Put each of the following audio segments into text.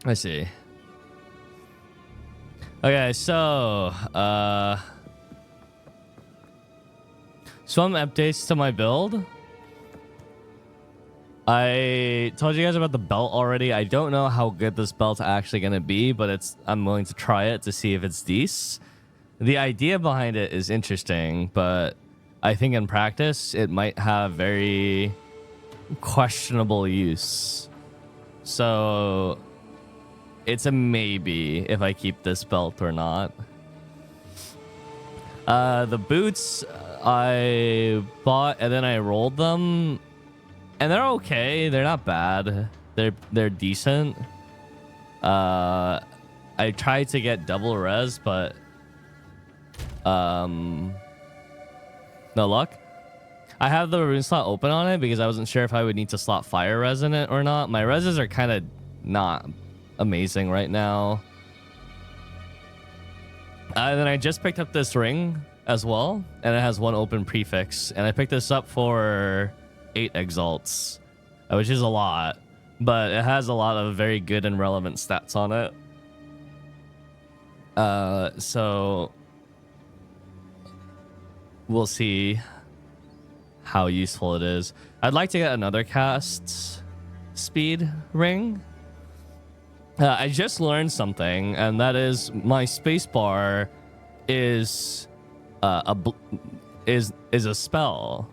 I see. Okay, so some updates to my build. I told you guys about the belt already. I don't know how good this belt's actually gonna be, but I'm willing to try it to see if it's decent. The idea behind it is interesting, but I think in practice it might have very questionable use. So it's a maybe if I keep this belt or not. The boots I bought and then I rolled them, and they're okay. They're not bad. They're decent. I tried to get double res, but no luck. I have the rune slot open on it because I wasn't sure if I would need to slot fire res in it or not. My reses are kind of not amazing right now. And then I just picked up this ring as well, and it has one open prefix, and I picked this up for 8 exalts, which is a lot, but it has a lot of very good and relevant stats on it. So we'll see how useful it is. I'd like to get another cast speed ring. I just learned something, and that is my spacebar is a spell.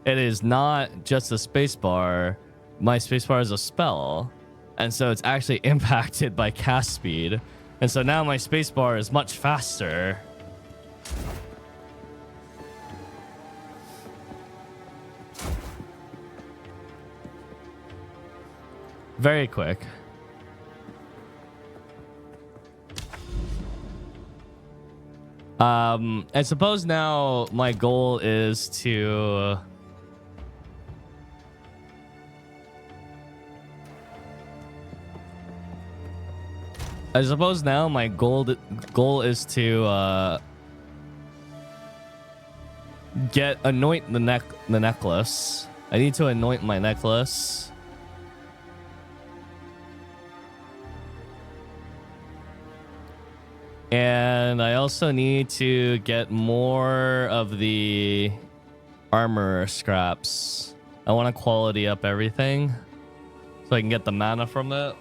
It is not just a spacebar. My spacebar is a spell, and so it's actually impacted by cast speed. And so now my spacebar is much faster. Very quick. I suppose now my goal is to is to anoint the necklace. I need to anoint my necklace. And I also need to get more of the armor scraps. I want to quality up everything so I can get the mana from it.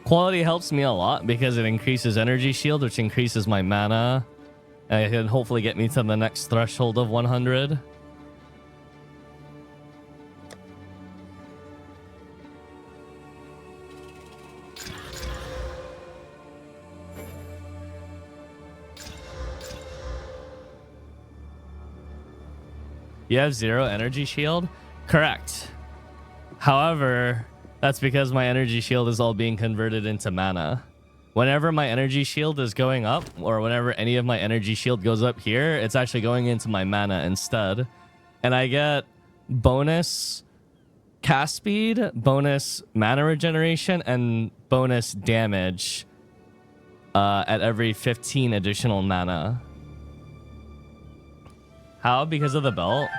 Quality helps me a lot because it increases energy shield, which increases my mana. And it can hopefully get me to the next threshold of 100. You have 0 energy shield? Correct. However, that's because my energy shield is all being converted into mana. Whenever my energy shield is going up, or whenever any of my energy shield goes up here, it's actually going into my mana instead. And I get bonus cast speed, bonus mana regeneration, and bonus damage at every 15 additional mana. How? Because of the belt?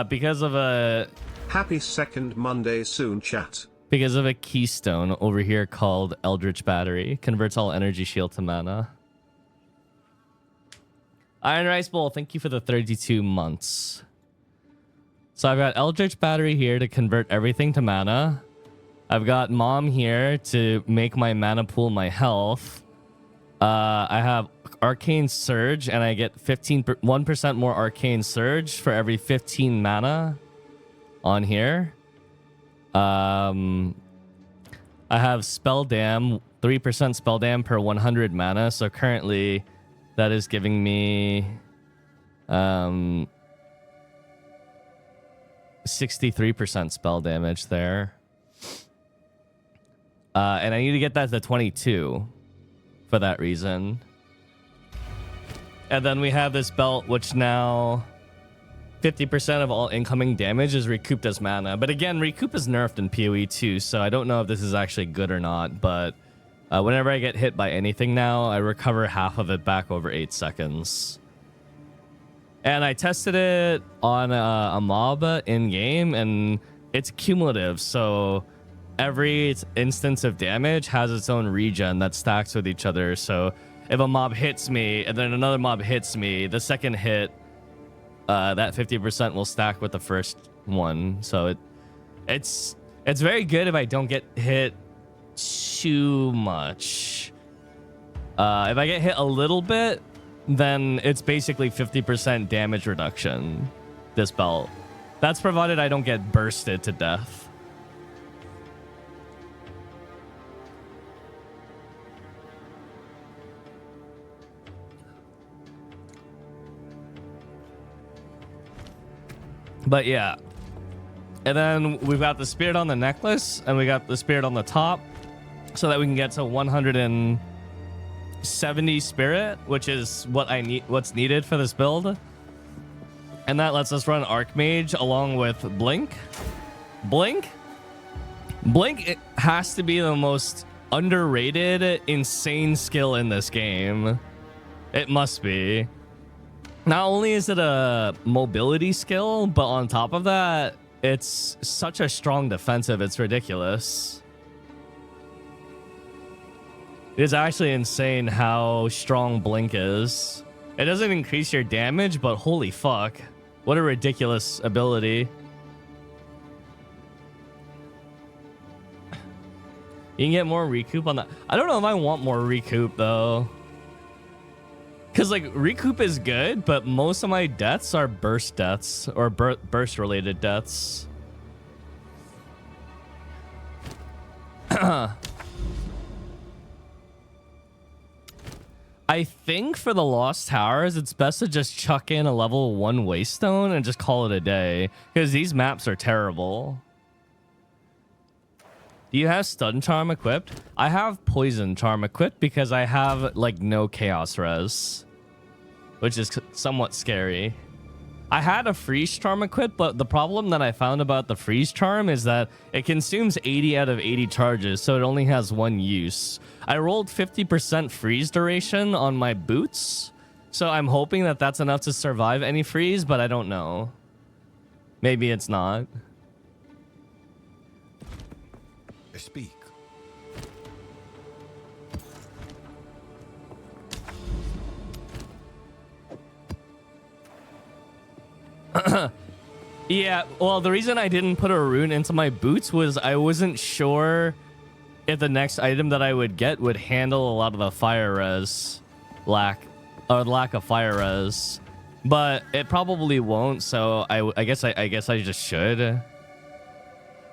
Because of a... Happy second Monday soon, chat. Because of a keystone over here called Eldritch Battery. Converts all energy shield to mana. Iron Rice Bowl, thank you for the 32 months. So I've got Eldritch Battery here to convert everything to mana. I've got Mom here to make my mana pool my health. I have Arcane Surge, and I get 1% more Arcane Surge for every 15 mana on here. I have Spell Dam, 3% Spell Dam per 100 mana. So currently that is giving me 63% spell damage there. And I need to get that to 22 for that reason. And then we have this belt, which now 50% of all incoming damage is recouped as mana. But again, recoup is nerfed in PoE too, so I don't know if this is actually good or not. But whenever I get hit by anything now, I recover half of it back over 8 seconds. And I tested it on a mob in-game, and it's cumulative. So every instance of damage has its own regen that stacks with each other. So if a mob hits me and then another mob hits me, the second hit, that 50% will stack with the first one. So it's very good if I don't get hit too much. If I get hit a little bit, then it's basically 50% damage reduction, this belt. That's provided I don't get bursted to death. But yeah. And then we've got the spirit on the necklace, and we got the spirit on the top, so that we can get to 170 spirit, which is what's needed for this build. And that lets us run Archmage along with Blink. Blink, it has to be the most underrated, insane skill in this game. It must be. Not only is it a mobility skill, but on top of that, it's such a strong defensive, it's ridiculous. It is actually insane how strong Blink is. It doesn't increase your damage, but holy fuck. What a ridiculous ability. You can get more recoup on that. I don't know if I want more recoup, though. Because, like, recoup is good, but most of my deaths are burst deaths or burst-related deaths. I think for the Lost Towers, it's best to just chuck in a level 1 Waystone and just call it a day. Because these maps are terrible. Do you have Stun Charm equipped? I have Poison Charm equipped because I have, like, no Chaos Res, which is somewhat scary. I had a Freeze Charm equipped, but the problem that I found about the Freeze Charm is that it consumes 80 out of 80 charges, so it only has one use. I rolled 50% freeze duration on my boots, so I'm hoping that that's enough to survive any freeze, but I don't know. Maybe it's not. Speak. Yeah, well, the reason I didn't put a rune into my boots was I wasn't sure if the next item that I would get would handle a lot of the fire res lack of fire res, but it probably won't. So I guess I just should.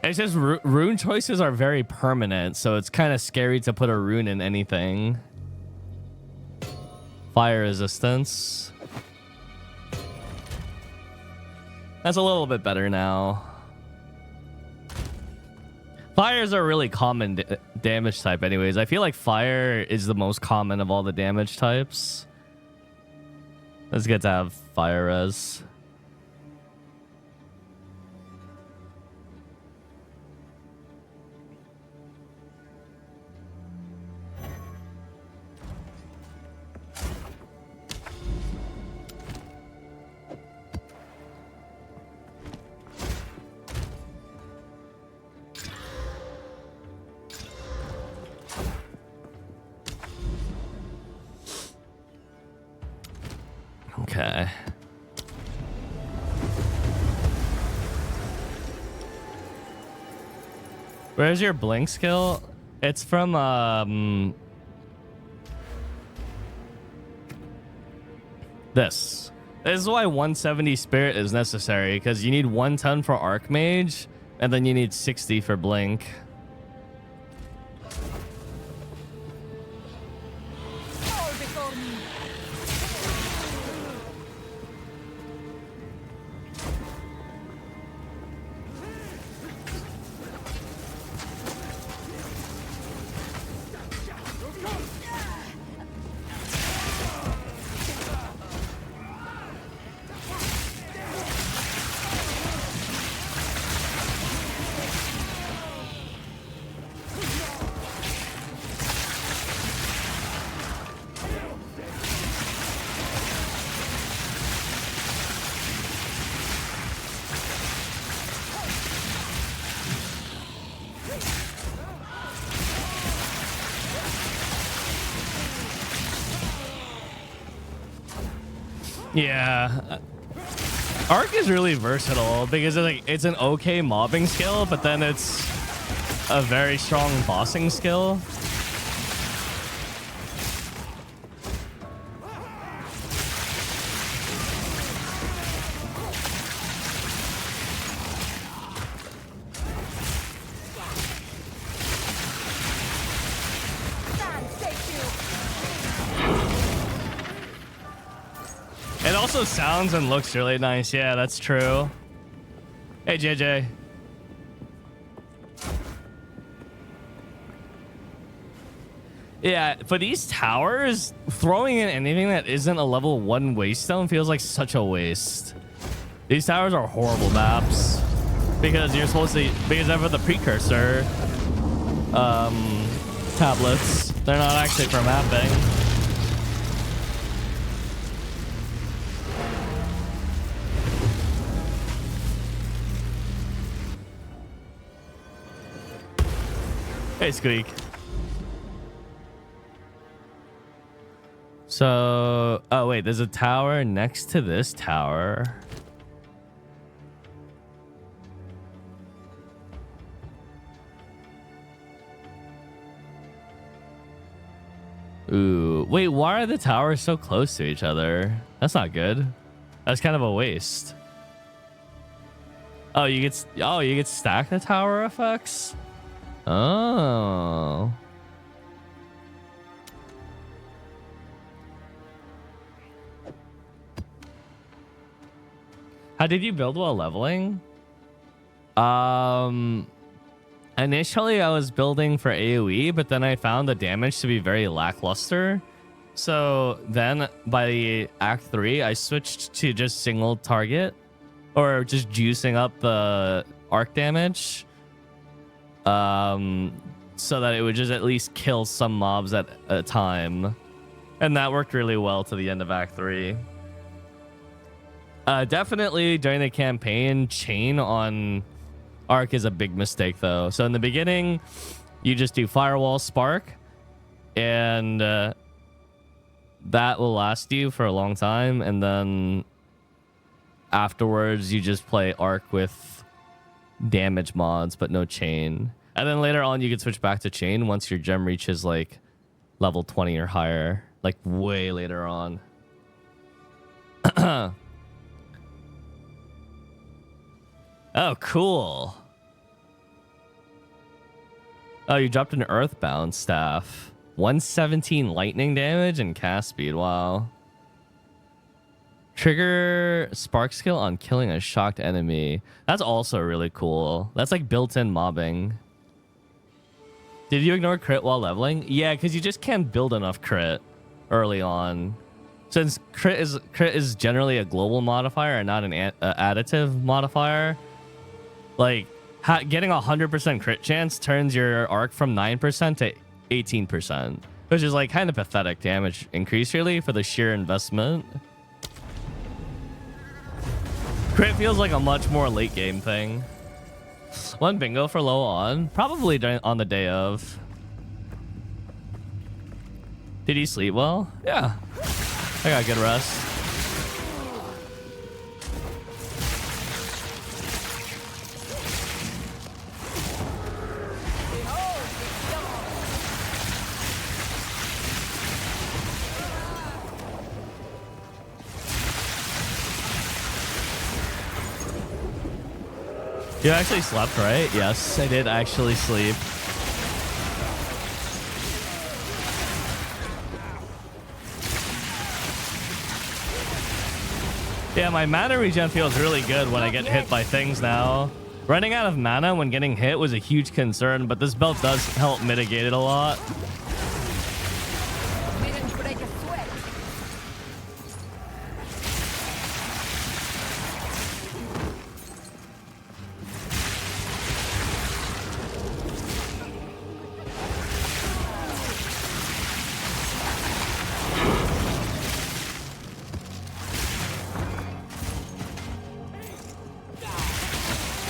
It's just rune choices are very permanent, so it's kind of scary to put a rune in anything. Fire resistance. That's a little bit better now. Fires are really common damage type anyways. I feel like fire is the most common of all the damage types. It's good to have fire res. Okay. Where's your blink skill? It's from this. This is why 170 spirit is necessary, because you need 110 for Archmage, and then you need 60 for blink. Yeah. Arc is really versatile because it's an okay mobbing skill, but then it's a very strong bossing skill. It also sounds and looks really nice. Yeah, that's true. Hey, JJ. Yeah, for these towers, throwing in anything that isn't a level 1 waste stone feels like such a waste. These towers are horrible maps because you're supposed to, because they're for the precursor tablets. They're not actually for mapping. Hey, Squeak. So, oh wait, there's a tower next to this tower. Ooh, wait, why are the towers so close to each other? That's not good. That's kind of a waste. Oh, you get stack the tower effects? Oh. How did you build while leveling? Initially I was building for AoE, but then I found the damage to be very lackluster. So then by Act 3, I switched to just single target or just juicing up the arc damage. So that it would just at least kill some mobs at a time. And that worked really well to the end of Act 3. Definitely during the campaign, chain on arc is a big mistake though. So in the beginning, you just do firewall spark and that will last you for a long time. And then afterwards, you just play arc with damage mods, but no chain. And then later on, you can switch back to chain once your gem reaches like level 20 or higher, like way later on. Oh, cool. Oh, you dropped an Earthbound staff. 117 lightning damage and cast speed. Wow. Trigger spark skill on killing a shocked enemy. That's also really cool. That's like built-in mobbing. Did you ignore crit while leveling? Yeah, because you just can't build enough crit early on. Since crit is generally a global modifier and not an additive modifier, like getting 100% crit chance turns your arc from 9% to 18%, which is like kind of pathetic damage increase really for the sheer investment. Crit feels like a much more late game thing. One bingo for low on, probably on the day of. Did you sleep well? Yeah, I got good rest. You actually slept, right? Yes, I did actually sleep. Yeah, my mana regen feels really good when I get hit by things now. Running out of mana when getting hit was a huge concern, but this belt does help mitigate it a lot.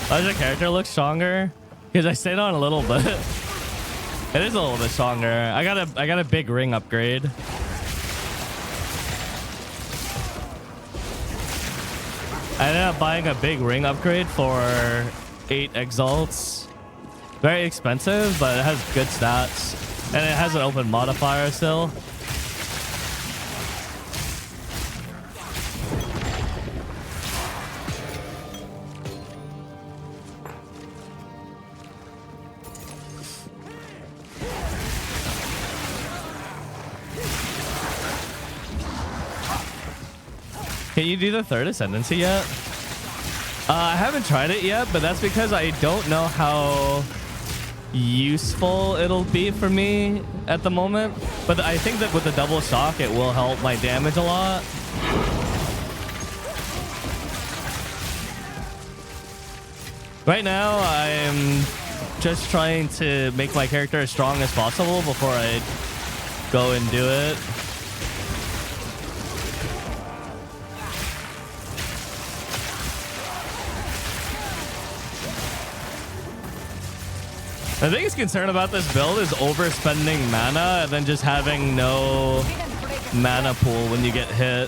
Does your character look stronger? Because I stayed on a little bit. It is a little bit stronger. I got a big ring upgrade. I ended up buying a big ring upgrade for 8 exalts. Very expensive, but it has good stats. And it has an open modifier still. Can you do the third ascendancy yet? I haven't tried it yet, but that's because I don't know how useful it'll be for me at the moment. But I think that with the double shock, it will help my damage a lot. Right now, I'm just trying to make my character as strong as possible before I go and do it. The biggest concern about this build is overspending mana and then just having no mana pool when you get hit.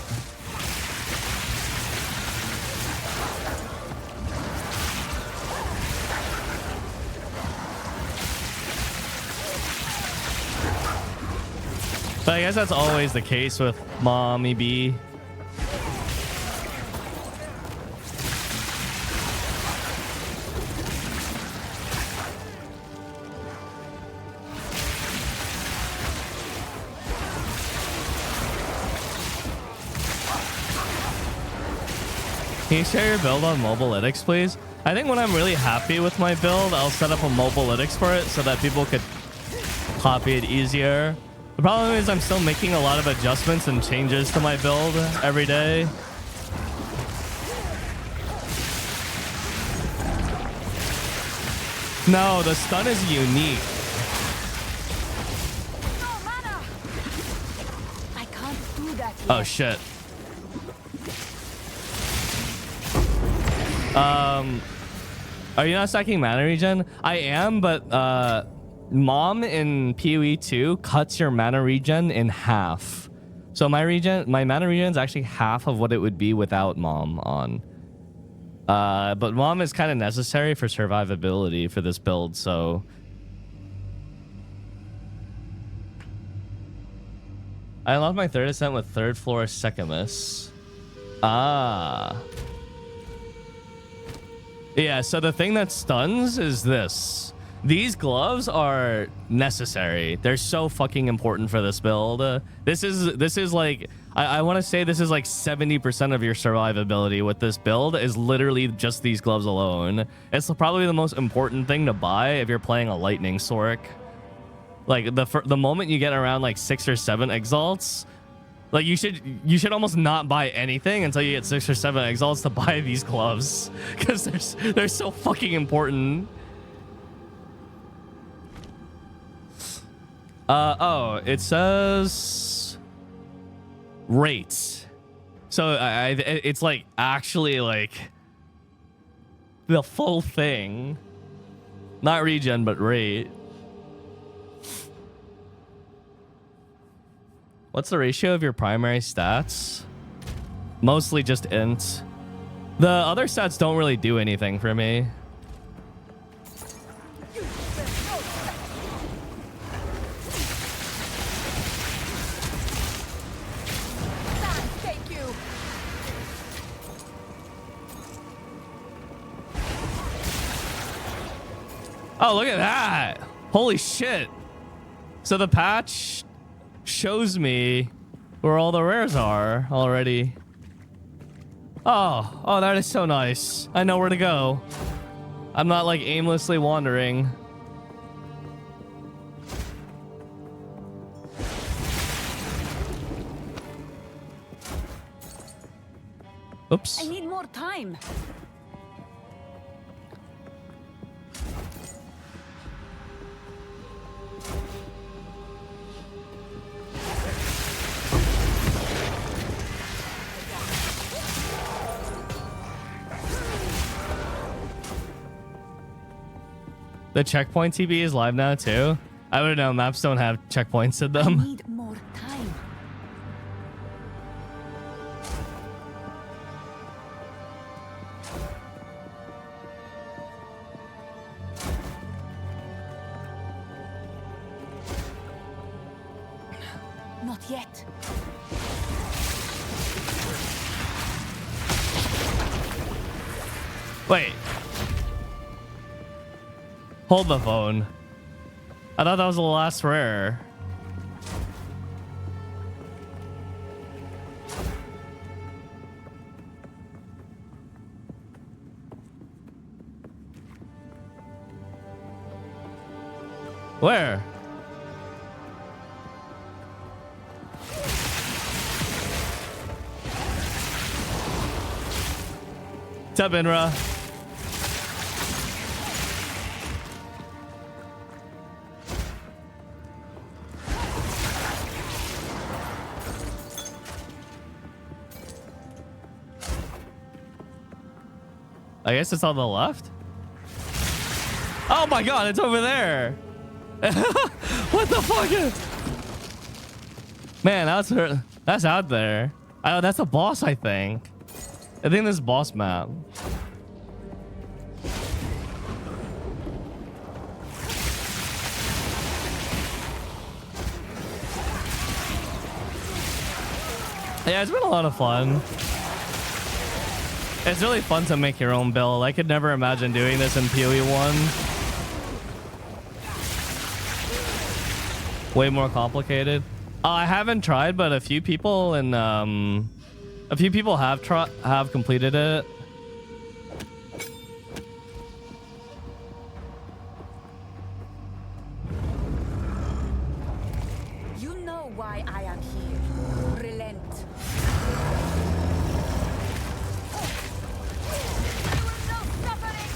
But I guess that's always the case with Mommy B. Can you share your build on Mobilytics, please? I think when I'm really happy with my build, I'll set up a Mobilytics for it so that people could copy it easier. The problem is I'm still making a lot of adjustments and changes to my build every day. No, the stun is unique. No mana. I can't do that yet. Oh, shit. Are you not stacking mana regen? I am, but Mom in PoE 2 cuts your mana regen in half. So my mana regen is actually half of what it would be without Mom on. But Mom is kind of necessary for survivability for this build, so I unlocked my third ascent with third floor Secamus. Ah. Yeah, so the thing that stuns is this. These gloves are necessary. They're so fucking important for this build. This is like, I want to say this is like 70% of your survivability with this build is literally just these gloves alone. It's probably the most important thing to buy if you're playing a lightning Sorc. Like the moment you get around like 6 or 7 exalts, like you should almost not buy anything until you get 6 or 7 exalts to buy these gloves, because they're so fucking important. Oh, it says rate. So it's like actually like the full thing, not regen but rate. What's the ratio of your primary stats? Mostly just int. The other stats don't really do anything for me. Thank you. Oh, look at that. Holy shit. So the patch shows me where all the rares are already. Oh, that is so nice. I know where to go. I'm not like aimlessly wandering. Oops. I need more time. The checkpoint TB is live now too. I don't know. Maps don't have checkpoints in I them. need more time. Not yet. Wait. Hold the phone. I thought that was the last rare. Where? What's up, Inra? I guess it's on the left. Oh my god, it's over there. What the fuck? Man, that's out there. Oh, that's a boss, I think. I think this is boss map. Yeah, it's been a lot of fun. It's really fun to make your own build. I could never imagine doing this in PoE 1. Way more complicated. I haven't tried, but a few people have completed it. You know why I am here. Relent. There was no suffering.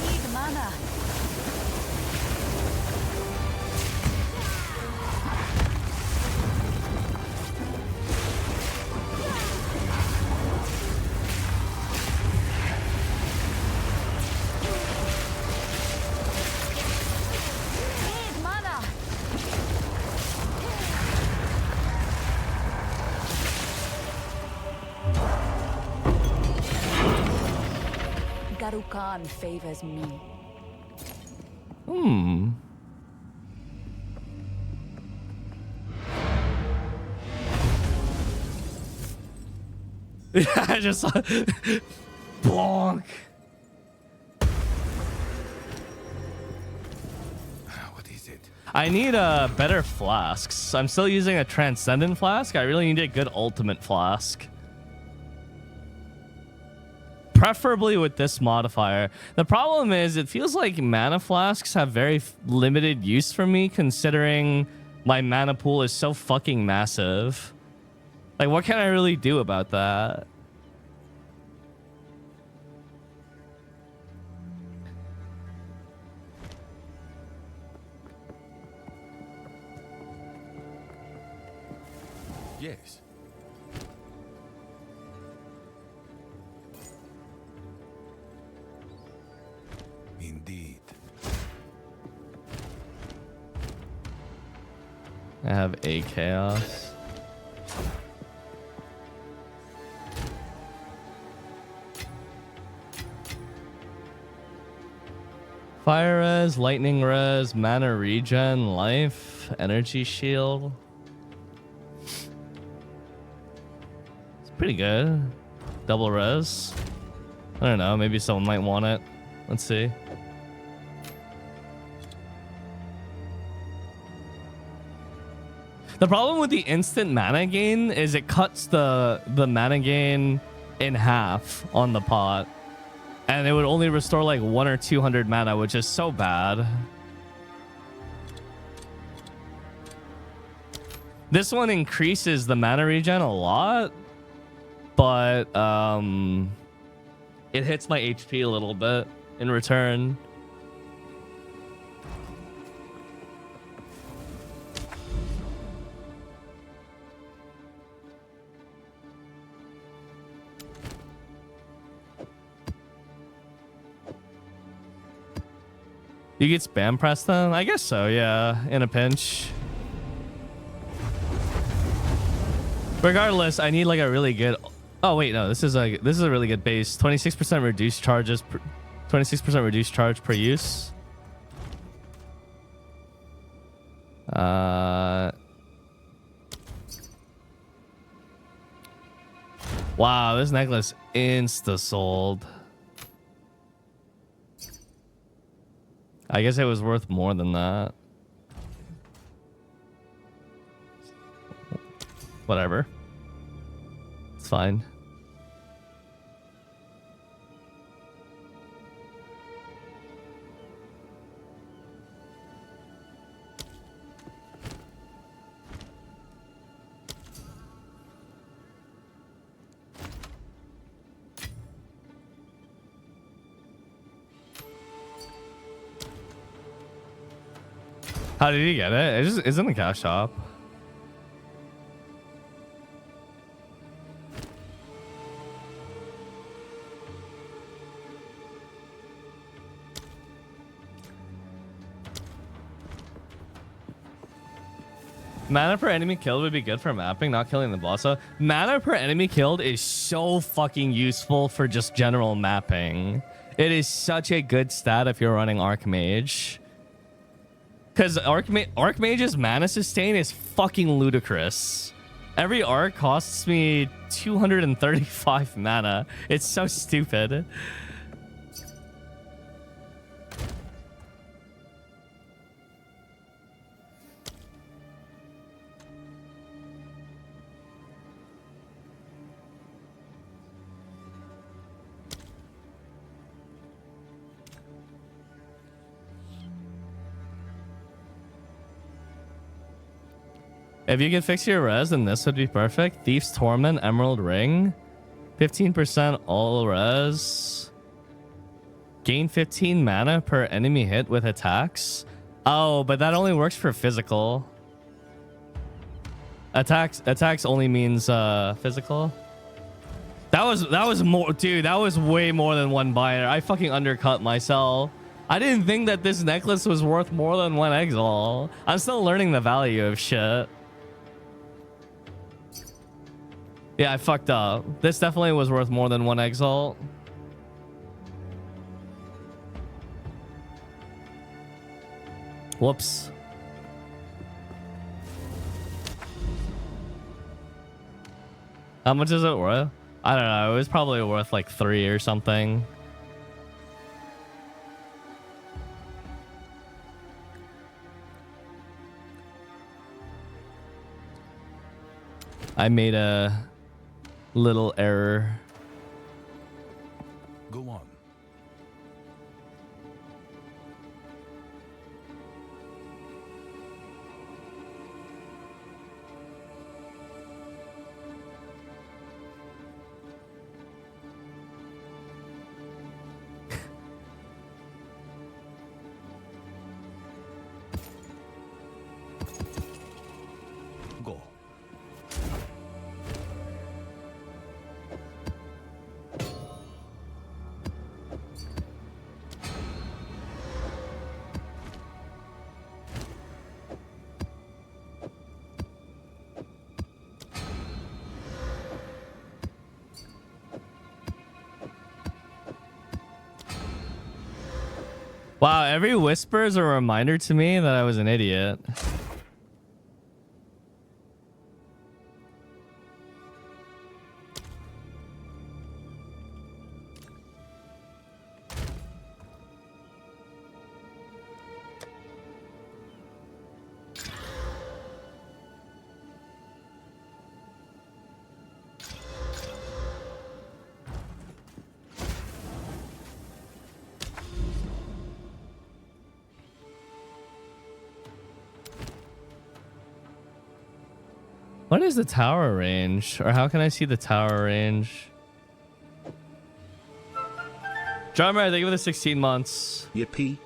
Need mana. Need mana. Garukan favors me. Hmm. Yeah, I just saw bonk. What is it? I need better flasks. I'm still using a transcendent flask. I really need a good ultimate flask. Preferably with this modifier. The problem is it feels like mana flasks have very limited use for me considering my mana pool is so fucking massive. Like, what can I really do about that? Yes. Indeed. I have a chaos. Fire res, lightning res, mana regen, life, energy shield. It's pretty good. Double res. I don't know, maybe someone might want it. Let's see. The problem with the instant mana gain is it cuts the mana gain in half on the pot. And it would only restore like 100 or 200 mana, which is so bad. This one increases the mana regen a lot, but it hits my HP a little bit in return. You get spam press them? I guess so, yeah. In a pinch. Regardless, I need like a really good. Oh wait, no, this is a really good base. 26% reduced charges. 26% reduced charge per use. Wow, this necklace insta sold. I guess it was worth more than that. Whatever. It's fine. How did he get it? It just is in the cash shop. Mana per enemy killed would be good for mapping, not killing the boss. So mana per enemy killed is so fucking useful for just general mapping. It is such a good stat if you're running Archmage. Because Archmage's mana sustain is fucking ludicrous. Every arc costs me 235 mana. It's so stupid. If you could fix your res, then this would be perfect. Thief's Torment, Emerald Ring. 15% all res. Gain 15 mana per enemy hit with attacks. Oh, but that only works for physical. Attacks only means physical. That was more, dude, that was way more than one buyer. I fucking undercut myself. I didn't think that this necklace was worth more than one exile. I'm still learning the value of shit. Yeah, I fucked up. This definitely was worth more than one exalt. Whoops. How much is it worth? I don't know. It was probably worth like 3 or something. I made a little error. Go on. Go. Wow, every whisper is a reminder to me that I was an idiot. What is the tower range? Or how can I see the tower range? Drummer, thank you for the 16 months. Yippee.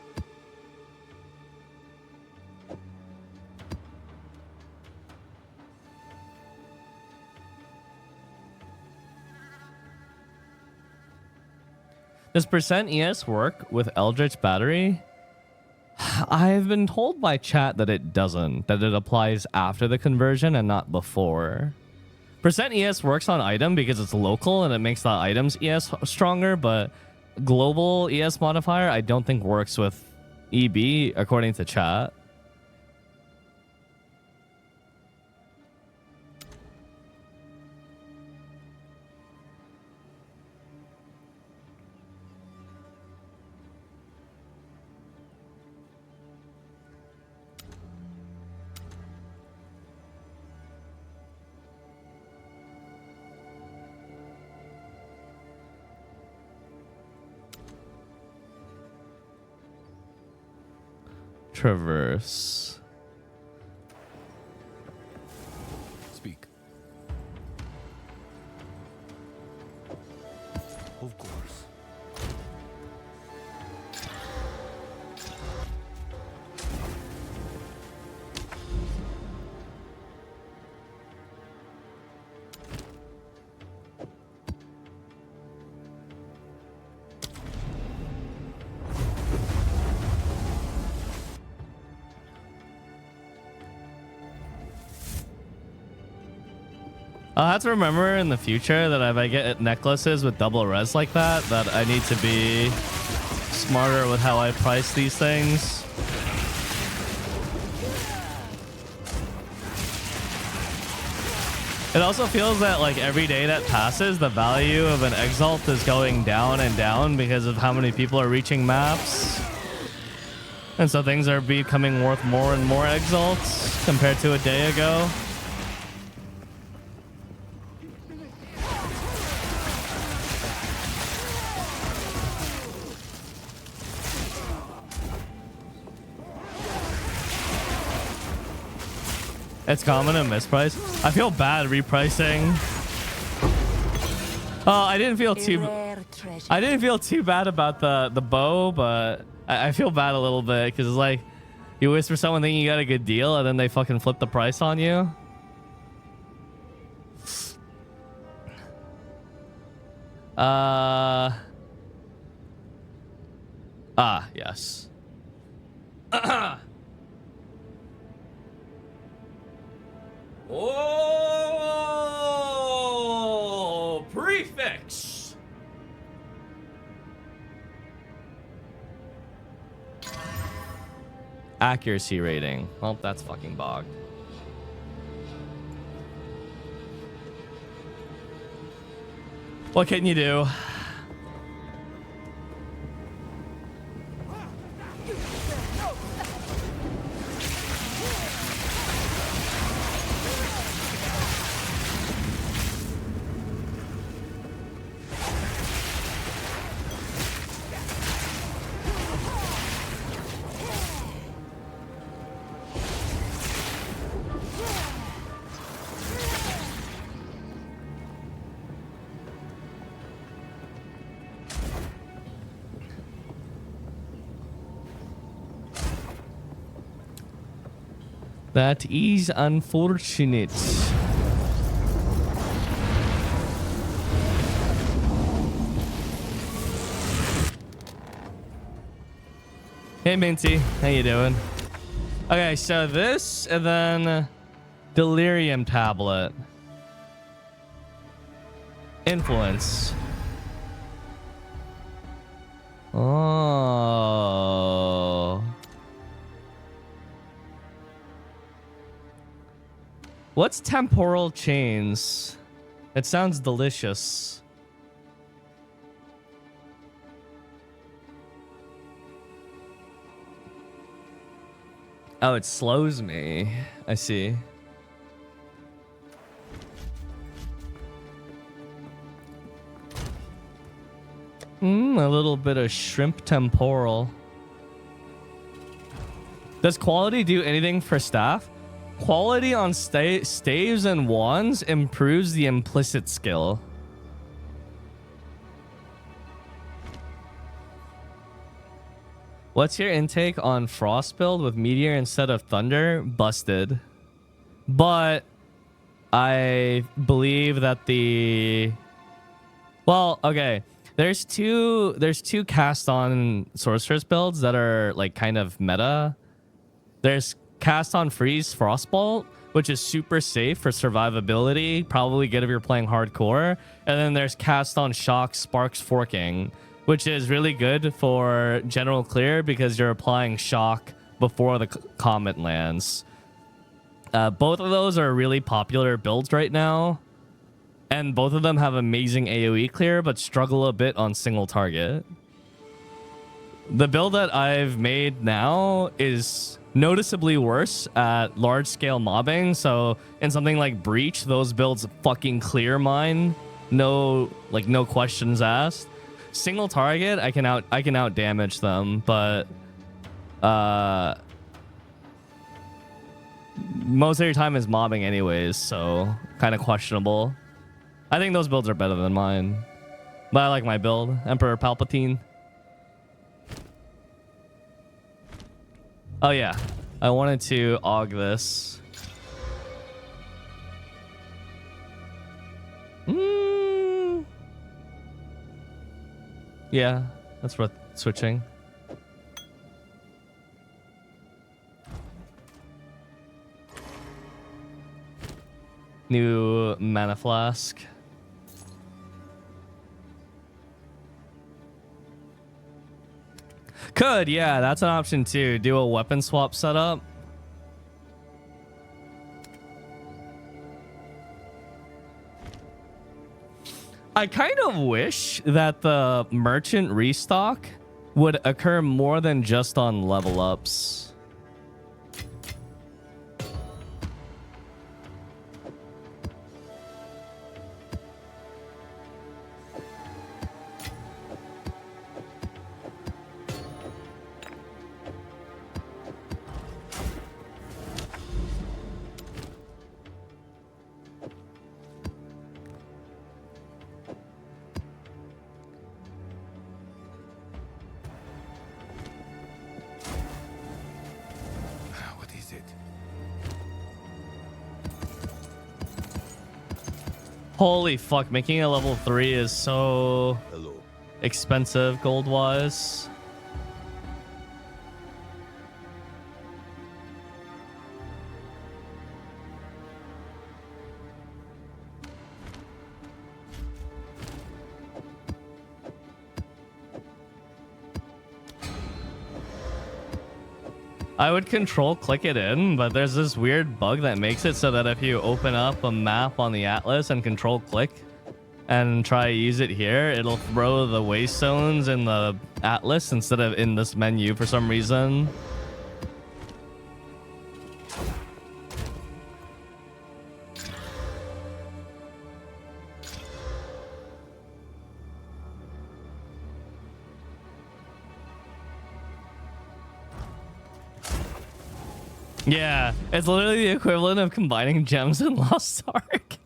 Does percent ES work with Eldritch Battery? I've been told by chat that it doesn't, that it applies after the conversion and not before. Percent ES works on item because it's local and it makes the item's ES stronger, but global ES modifier I don't think works with EB according to chat. Traverse. Speak. Of course. I'll have to remember in the future that if I get necklaces with double res like that I need to be smarter with how I price these things. It also feels that like every day that passes, the value of an exalt is going down and down because of how many people are reaching maps. And so things are becoming worth more and more exalts compared to a day ago. It's common to misprice. I feel bad repricing. Oh, I didn't feel too bad about the bow, but I feel bad a little bit because it's like you whisper someone thinking you got a good deal and then they fucking flip the price on you. Yes. Oh, prefix. Accuracy rating. Well, that's fucking bogged. What can you do? That is unfortunate. Hey Minty, how you doing? Okay, so this and then Delirium Tablet. Influence. Oh. What's temporal chains? It sounds delicious. Oh, it slows me. I see. A little bit of shrimp temporal. Does quality do anything for staff? Quality on staves and wands improves the implicit skill. What's your intake on Frost build with Meteor instead of Thunder? Busted. But I believe that the... Well, okay. There's two cast on Sorceress builds that are like kind of meta. There's cast on Freeze Frostbolt, which is super safe for survivability, probably good if you're playing hardcore. And then there's Cast on Shock Sparks Forking, which is really good for general clear because you're applying shock before the comet lands. Both of those are really popular builds right now, and both of them have amazing AoE clear, but struggle a bit on single target. The build that I've made now is noticeably worse at large scale mobbing. So in something like Breach, those builds fucking clear mine. No questions asked. Single target, I can out damage them, but most of your time is mobbing anyways, so kind of questionable. I think those builds are better than mine, but I like my build. Emperor Palpatine. Oh yeah, I wanted to aug this. Yeah, that's worth switching. New mana flask. Could, yeah, that's an option too. Do a weapon swap setup. I kind of wish that the merchant restock would occur more than just on level ups. Holy fuck, making a level 3 is so expensive gold-wise. I would control click it in, but there's this weird bug that makes it so that if you open up a map on the atlas and control click and try to use it here, it'll throw the waystones in the atlas instead of in this menu for some reason. Yeah, it's literally the equivalent of combining gems and Lost Ark.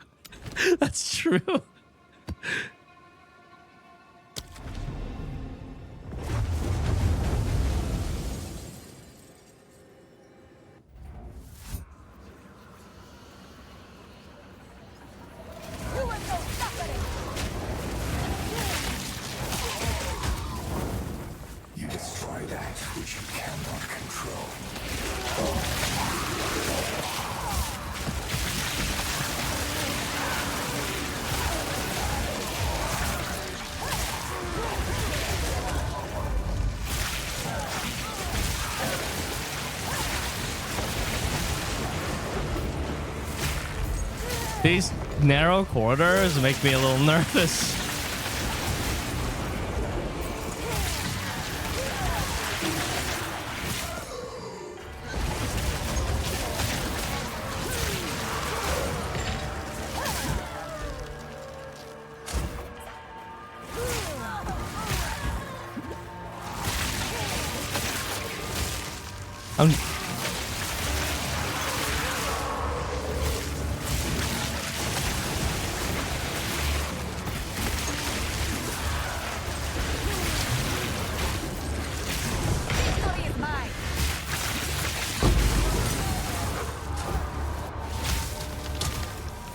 That's true. You destroy that which you cannot control. These narrow corridors make me a little nervous.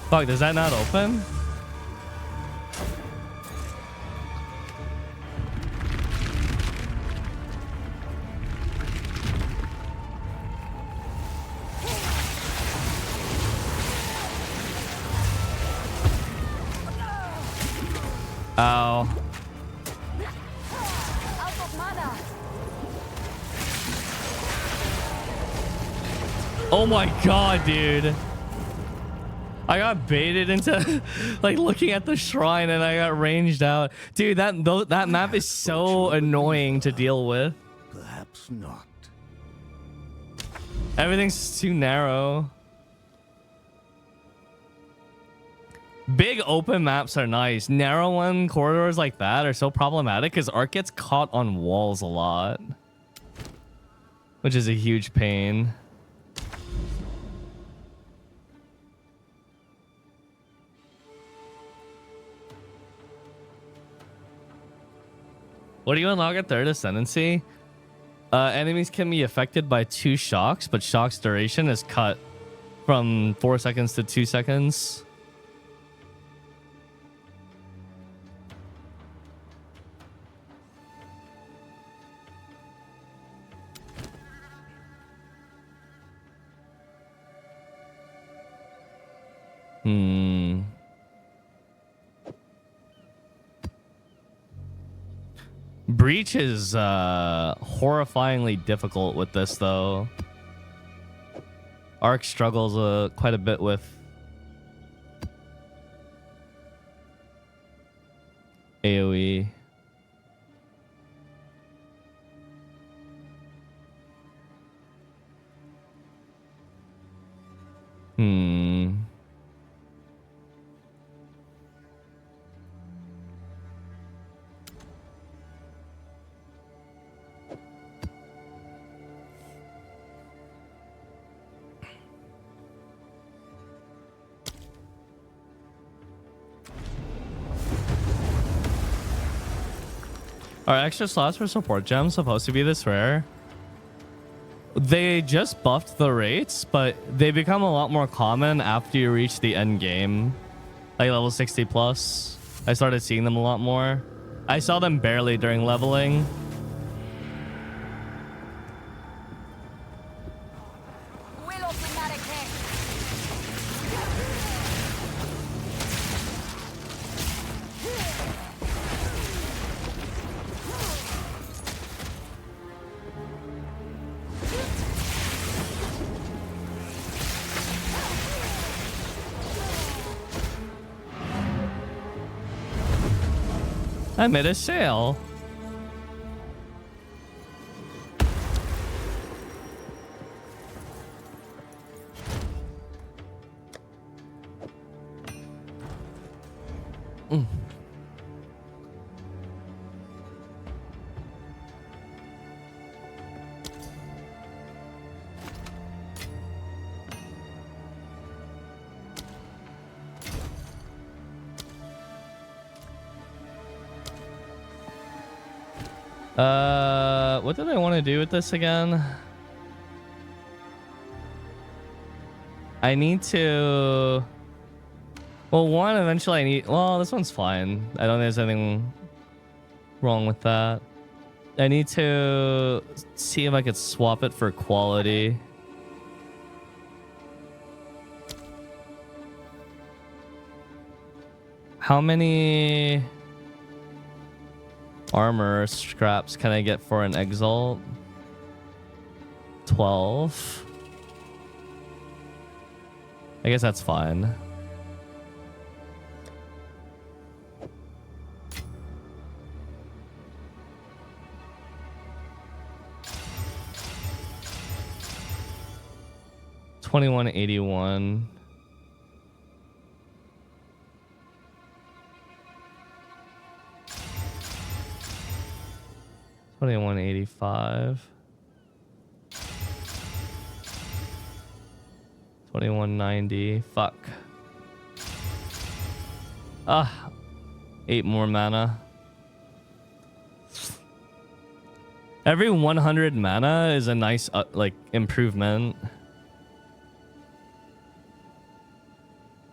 Fuck, does that not open? Ow. Out of mana. Oh my god, dude. I got baited into like looking at the shrine and I got ranged out. Dude, that map is so annoying to deal with. Perhaps not. Everything's too narrow. Big open maps are nice. Narrow one corridors like that are so problematic because Arc gets caught on walls a lot, which is a huge pain. What do you unlock at third ascendancy? Enemies can be affected by 2 shocks, but shock's duration is cut from 4 seconds to 2 seconds. Breach is horrifyingly difficult with this, though. Arc struggles quite a bit with AoE. Are extra slots for support gems supposed to be this rare? They just buffed the rates, but they become a lot more common after you reach the end game. Like level 60 plus. I started seeing them a lot more. I saw them barely during leveling. Will of thematic hex. I made a sale. What did I want to do with this again? I need to... Well, one, eventually I need... Well, this one's fine. I don't think there's anything wrong with that. I need to see if I could swap it for quality. How many armor scraps can I get for an exalt? 12. I guess that's fine. $21.81. $21.85. $21.90. Fuck. 8 more mana. Every 100 mana is a nice like improvement.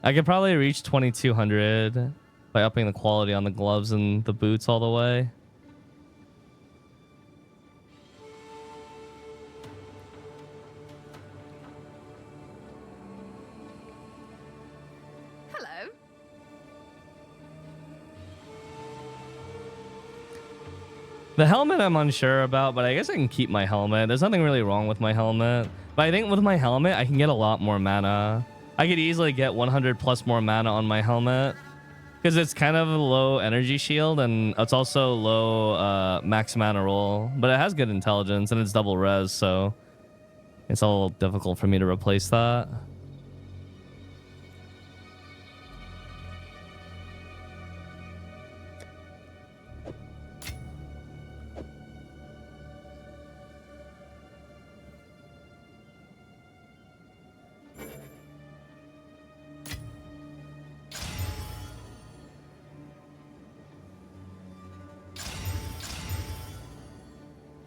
I could probably reach 2200 by upping the quality on the gloves and the boots all the way. Hello. The helmet I'm unsure about, but I guess I can keep my helmet. There's nothing really wrong with my helmet. But I think with my helmet, I can get a lot more mana. I could easily get 100 plus more mana on my helmet. Because it's kind of a low energy shield, and it's also low max mana roll. But it has good intelligence, and it's double res, so it's a little difficult for me to replace that.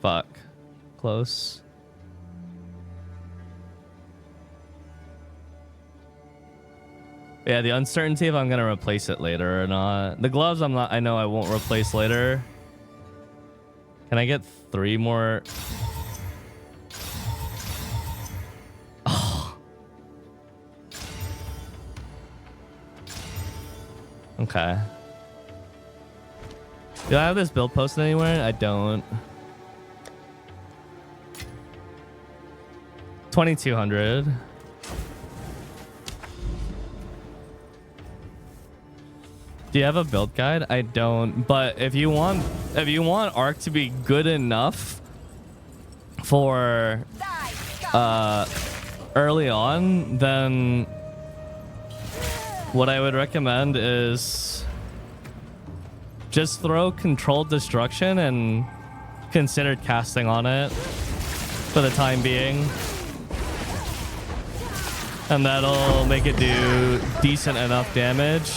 Fuck. Close. Yeah, the uncertainty if I'm gonna replace it later or not. The gloves I know I won't replace later. Can I get 3 more? Oh. Okay. Do I have this build posted anywhere? I don't. 2200. Do you have a build guide? I don't, but if you want Arc to be good enough for early on, then what I would recommend is just throw Controlled Destruction and consider casting on it for the time being. And that'll make it do decent enough damage.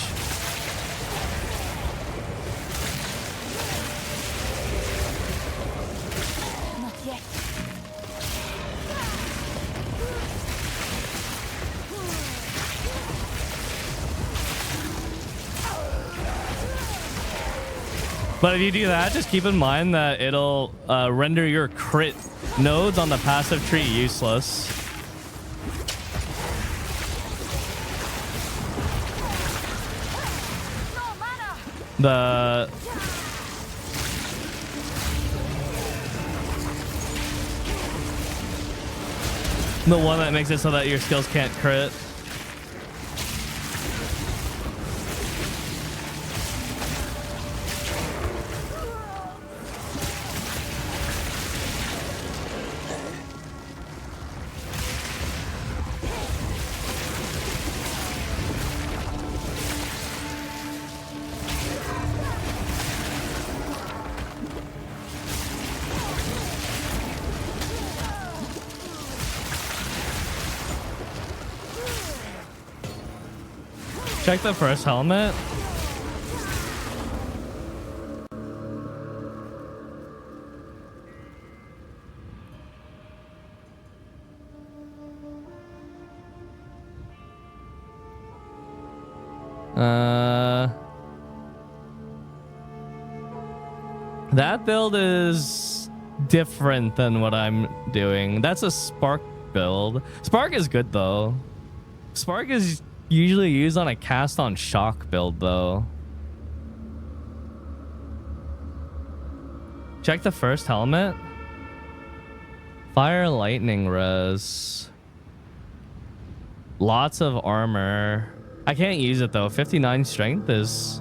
Not yet. But if you do that, just keep in mind that it'll render your crit nodes on the passive tree useless. The one that makes it so that your skills can't crit. Check the first helmet. That build is different than what I'm doing. That's a Spark build. Spark is good though. Spark is usually used on a cast on shock build though. Check the first helmet. Fire lightning res. Lots of armor. I can't use it though. 59 strength is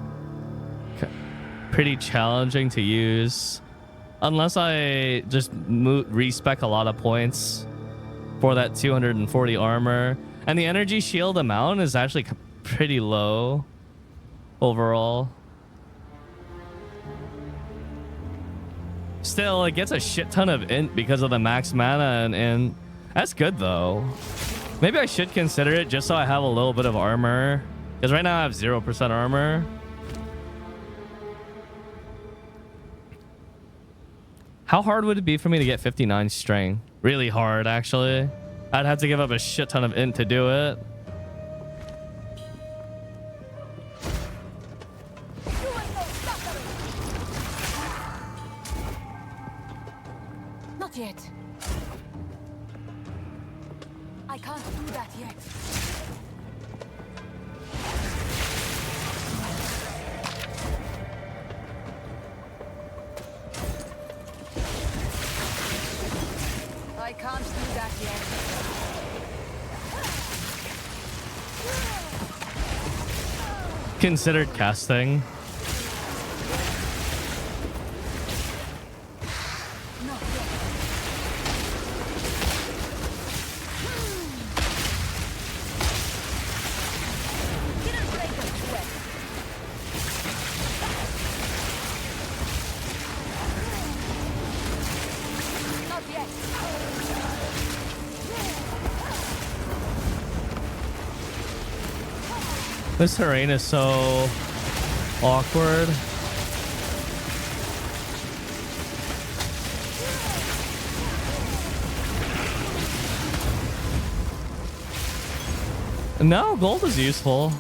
pretty challenging to use unless I just respec a lot of points for that 240 armor. And the energy shield amount is actually pretty low overall. Still, it gets a shit ton of int because of the max mana and that's good though. Maybe I should consider it just so I have a little bit of armor. Because right now I have 0% armor. How hard would it be for me to get 59 strength? Really hard, actually. I'd have to give up a shit ton of int to do it. Not yet. I can't do that yet. considered casting. This terrain is so awkward. No, gold is useful.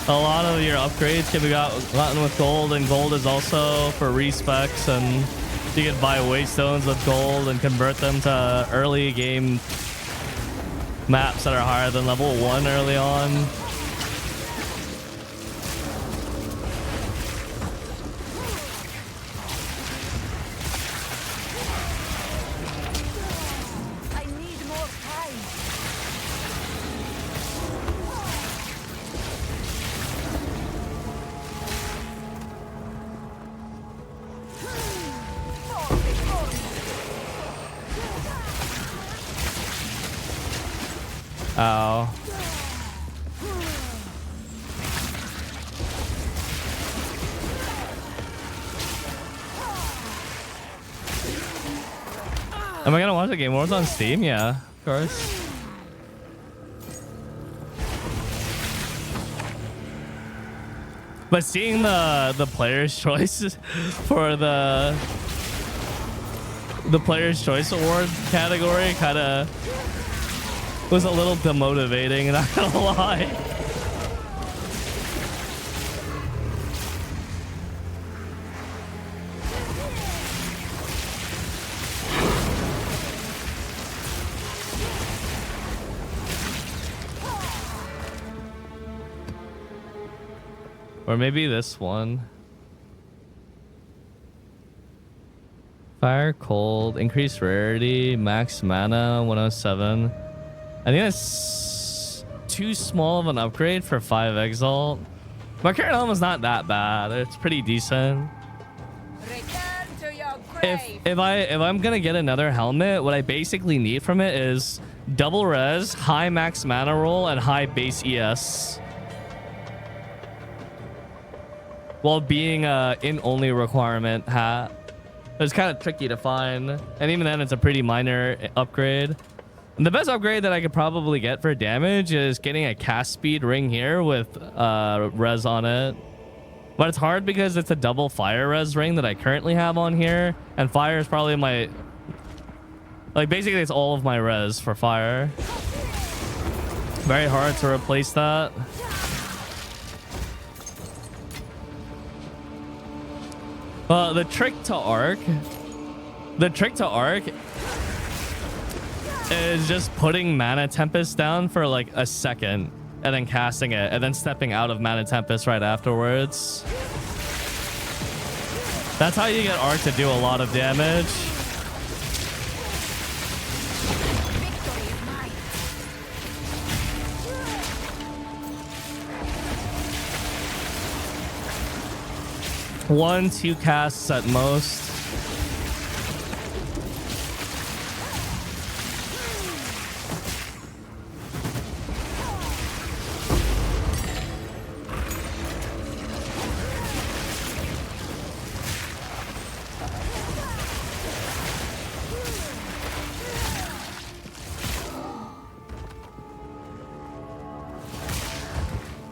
A lot of your upgrades can be gotten with gold, and gold is also for respecs, and you can buy waystones with gold and convert them to early game maps that are higher than level 1 early on. I need more time. Ow. Am I gonna watch the Game Awards on Steam? Yeah, of course. But seeing the player's choice for the player's choice award category kind of was a little demotivating, not gonna lie. Or maybe this one. Fire, cold, increased rarity, max mana, 107. I think that's too small of an upgrade for 5 Exalt. My current helm is not that bad. It's pretty decent. Return to your grave. If I'm gonna get another helmet, what I basically need from it is double res, high max mana roll, and high base ES. While being a in-only requirement hat. It's kind of tricky to find. And even then, it's a pretty minor upgrade. And the best upgrade that I could probably get for damage is getting a cast speed ring here with res on it. But it's hard because it's a double fire res ring that I currently have on here. And fire is probably my... Like, basically, it's all of my res for fire. Very hard to replace that. The trick to arc is just putting Mana Tempest down for like a second and then casting it and then stepping out of Mana Tempest right afterwards. That's how you get arc to do a lot of damage. Victory is mine. 1-2 casts at most.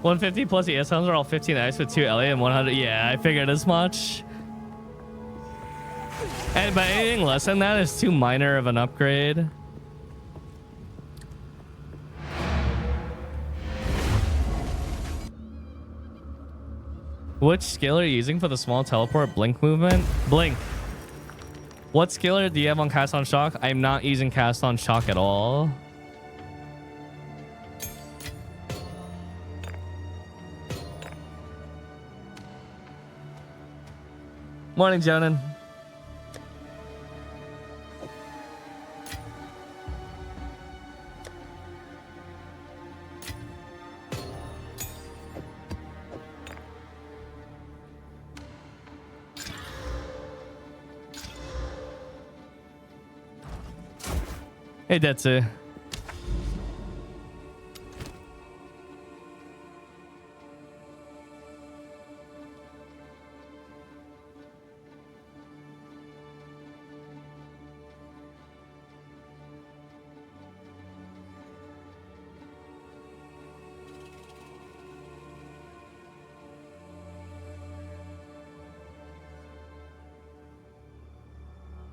$150 plus ES sounds are all 15x with 2 LA and 100. Yeah, I figured as much. And but anything less than that is too minor of an upgrade. Which skill are you using for the small teleport blink movement? Blink. What skill do you have on cast on shock? I'm not using cast on shock at all. Morning, Jonan. Hey, Detsu.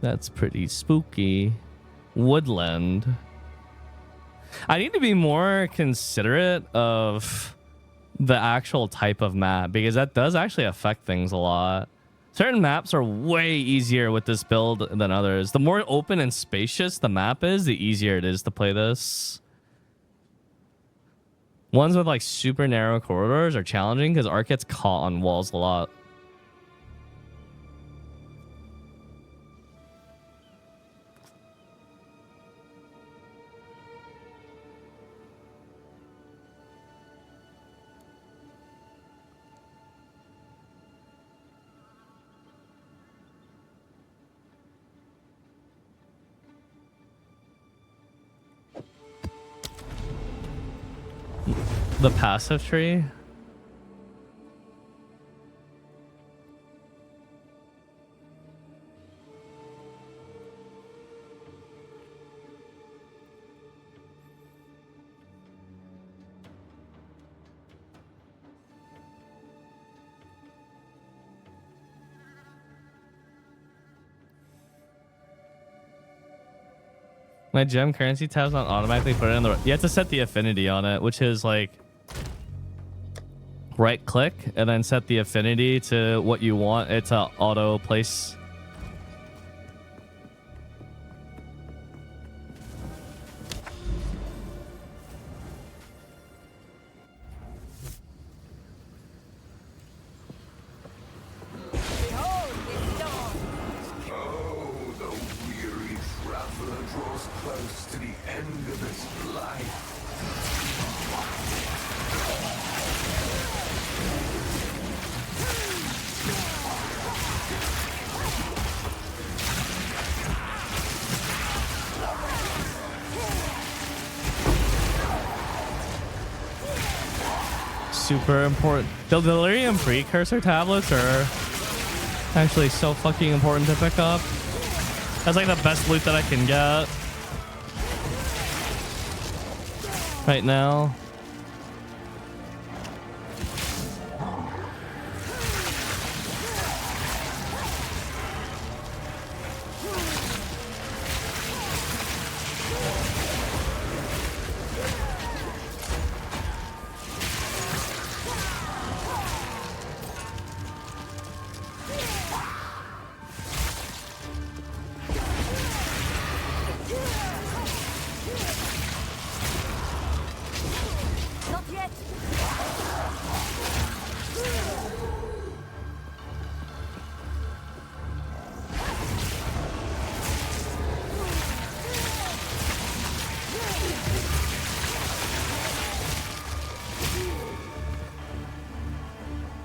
That's pretty spooky. Woodland. I need to be more considerate of the actual type of map because that does actually affect things a lot. Certain maps are way easier with this build than others. The more open and spacious the map is, the easier it is to play this. Ones with like super narrow corridors are challenging because Arc gets caught on walls a lot. The passive tree. My gem currency tab's not automatically put it in the... You have to set the affinity on it, which is like... right click and then set the affinity to what you want it to auto place. Behold this dawn. Oh, the weary traveler draws close to the end of his life. Super important. The Delirium Precursor tablets are actually so fucking important to pick up. That's like the best loot that I can get right now. Not yet.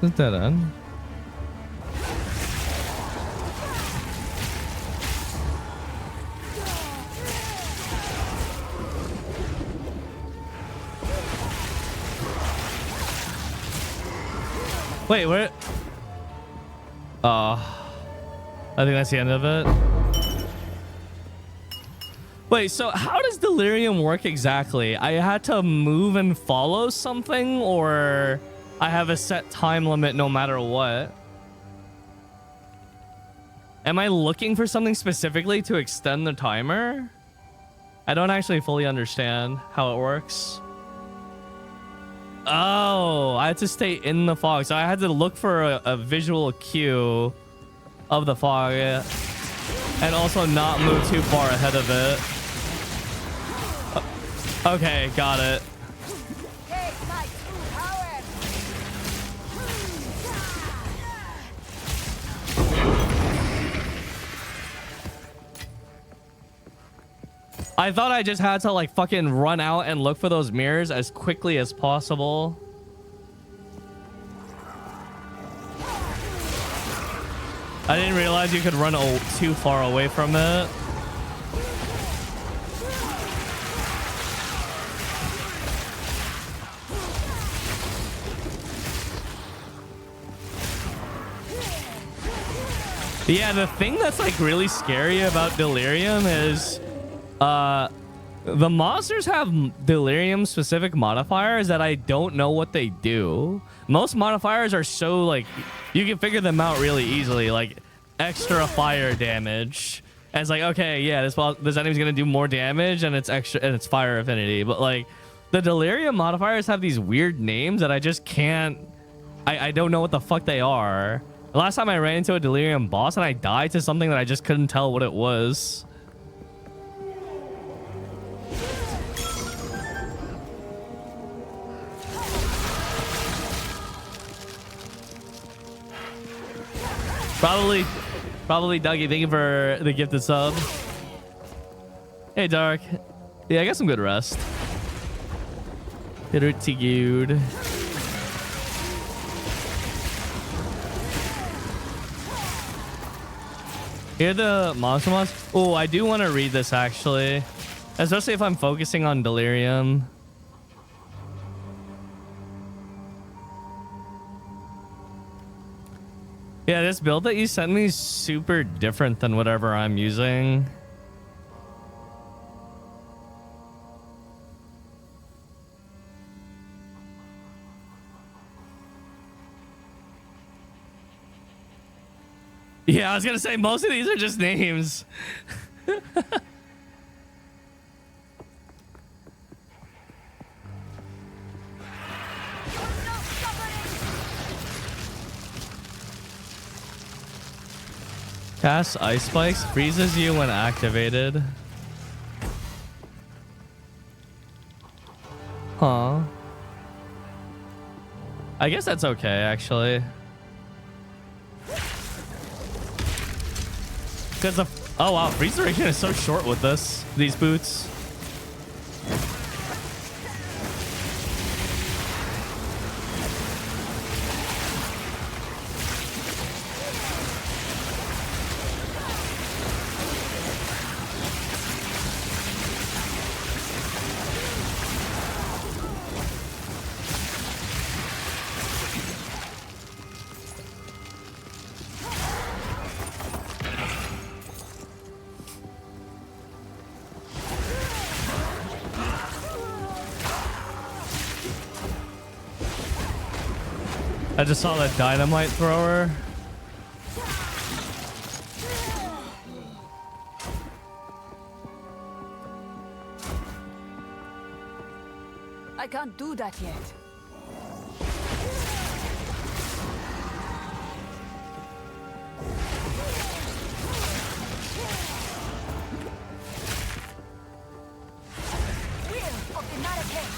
Is that on? Wait, where? I think that's the end of it. Wait, so how does Delirium work exactly? I had to move and follow something, or I have a set time limit no matter what? Am I looking for something specifically to extend the timer? I don't actually fully understand how it works. Oh, I had to stay in the fog. So I had to look for a visual cue of the fog and also not move too far ahead of it. Okay, got it. Take my true power. I thought I just had to like fucking run out and look for those mirrors as quickly as possible. I didn't realize you could run too far away from it. Yeah, the thing that's like really scary about Delirium is the monsters have Delirium specific modifiers that I don't know what they do. Most modifiers are so like you can figure them out really easily, like extra fire damage. And it's like, okay, yeah, this enemy's gonna do more damage and it's extra and it's fire affinity. But like the Delirium modifiers have these weird names that I just can't I don't know what the fuck they are. The last time I ran into a Delirium boss and I died to something that I just couldn't tell what it was. Probably Dougie, thank you for the gifted sub. Hey, Dark. Yeah, I got some good rest. Pretty good. Here are the monster mods. Oh, I do want to read this actually, especially if I'm focusing on Delirium. Yeah, this build that you sent me is super different than whatever I'm using. Yeah, I was gonna say most of these are just names. Cast Ice Spikes freezes you when activated. Huh. I guess that's okay, actually. Because the... Oh, wow. Freeze duration is so short with these boots. I just saw that dynamite thrower. I can't do that yet. Wheel of the Narrate.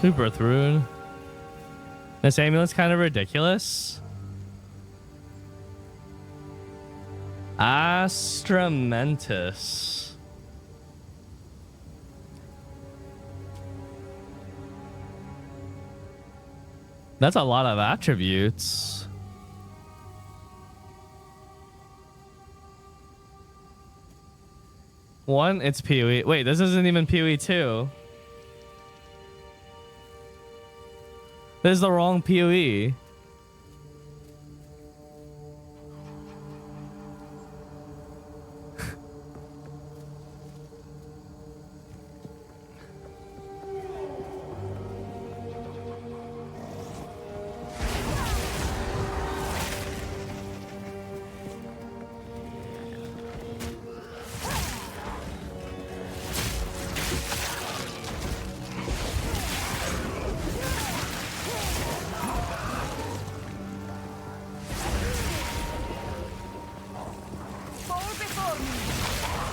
Super through. This amulet's kind of ridiculous. Astramentus. That's a lot of attributes. One, it's PoE. Wait, this isn't even PoE 2. This is the wrong PoE.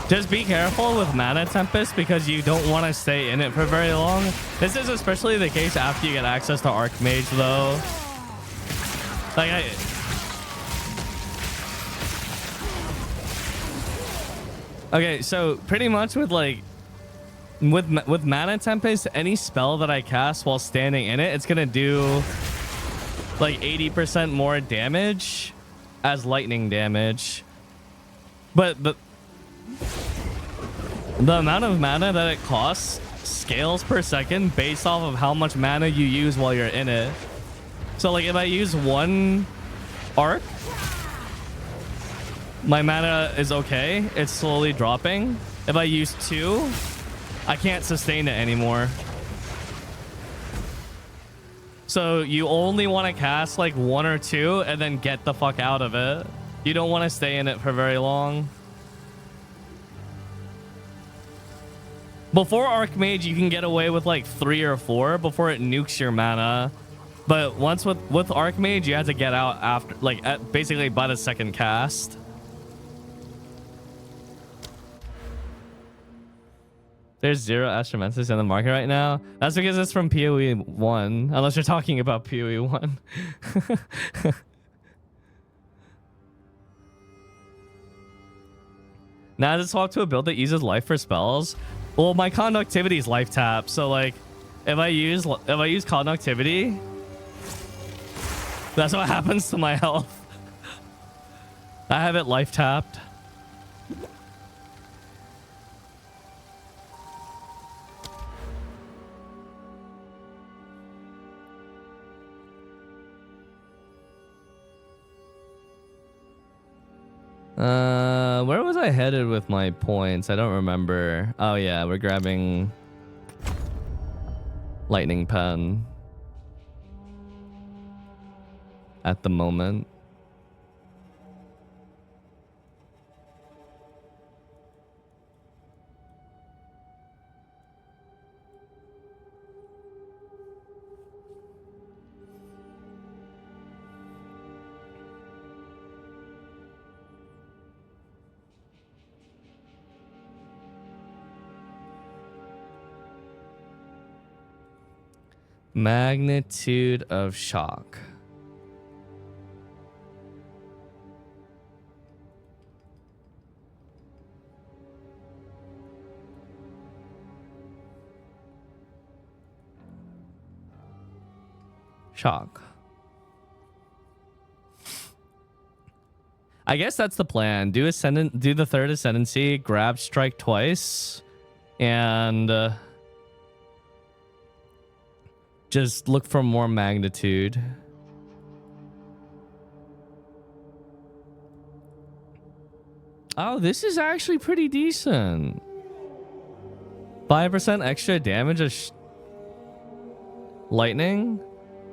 Just be careful with Mana Tempest because you don't want to stay in it for very long. This is especially the case after you get access to Archmage, though. Like, okay, so pretty much with like with Mana Tempest, any spell that I cast while standing in it, it's gonna do like 80% more damage as lightning damage. But the amount of mana that it costs scales per second based off of how much mana you use while you're in it. So like if I use 1 arc, my mana is okay. It's slowly dropping. If I use 2, I can't sustain it anymore. So you only want to cast like 1 or 2 and then get the fuck out of it. You don't want to stay in it for very long. Before Archmage, you can get away with like 3 or 4 before it nukes your mana. But once with Archmage, you have to get out after, like basically by the second cast. There's 0 Astromantis in the market right now. That's because it's from PoE 1, unless you're talking about PoE 1. Now to swap to a build that uses life for spells. Well, my conductivity is life tap, so like if I use conductivity, that's what happens to my health. I have it life tapped. Where was I headed with my points? I don't remember. Oh yeah, we're grabbing lightning pen at the moment. Magnitude of shock. Shock. I guess that's the plan. Do the 3rd ascendancy, grab strike twice, and just look for more magnitude. Oh, this is actually pretty decent. 5% extra damage of lightning.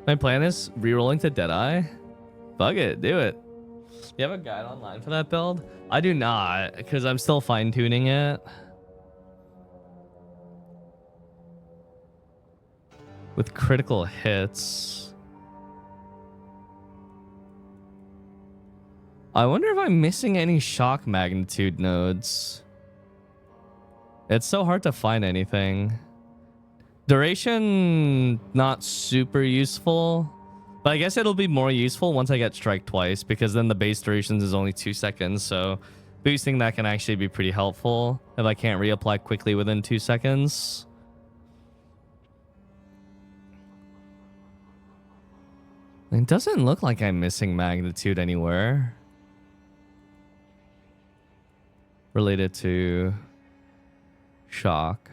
My plan is rerolling to Deadeye. Bug it, do it. You have a guide online for that build? I do not, because I'm still fine-tuning it. With critical hits. I wonder if I'm missing any shock magnitude nodes. It's so hard to find anything. Duration, not super useful. But I guess it'll be more useful once I get strike twice, because then the base durations is only 2 seconds. So boosting that can actually be pretty helpful if I can't reapply quickly within 2 seconds. It doesn't look like I'm missing magnitude anywhere related to shock.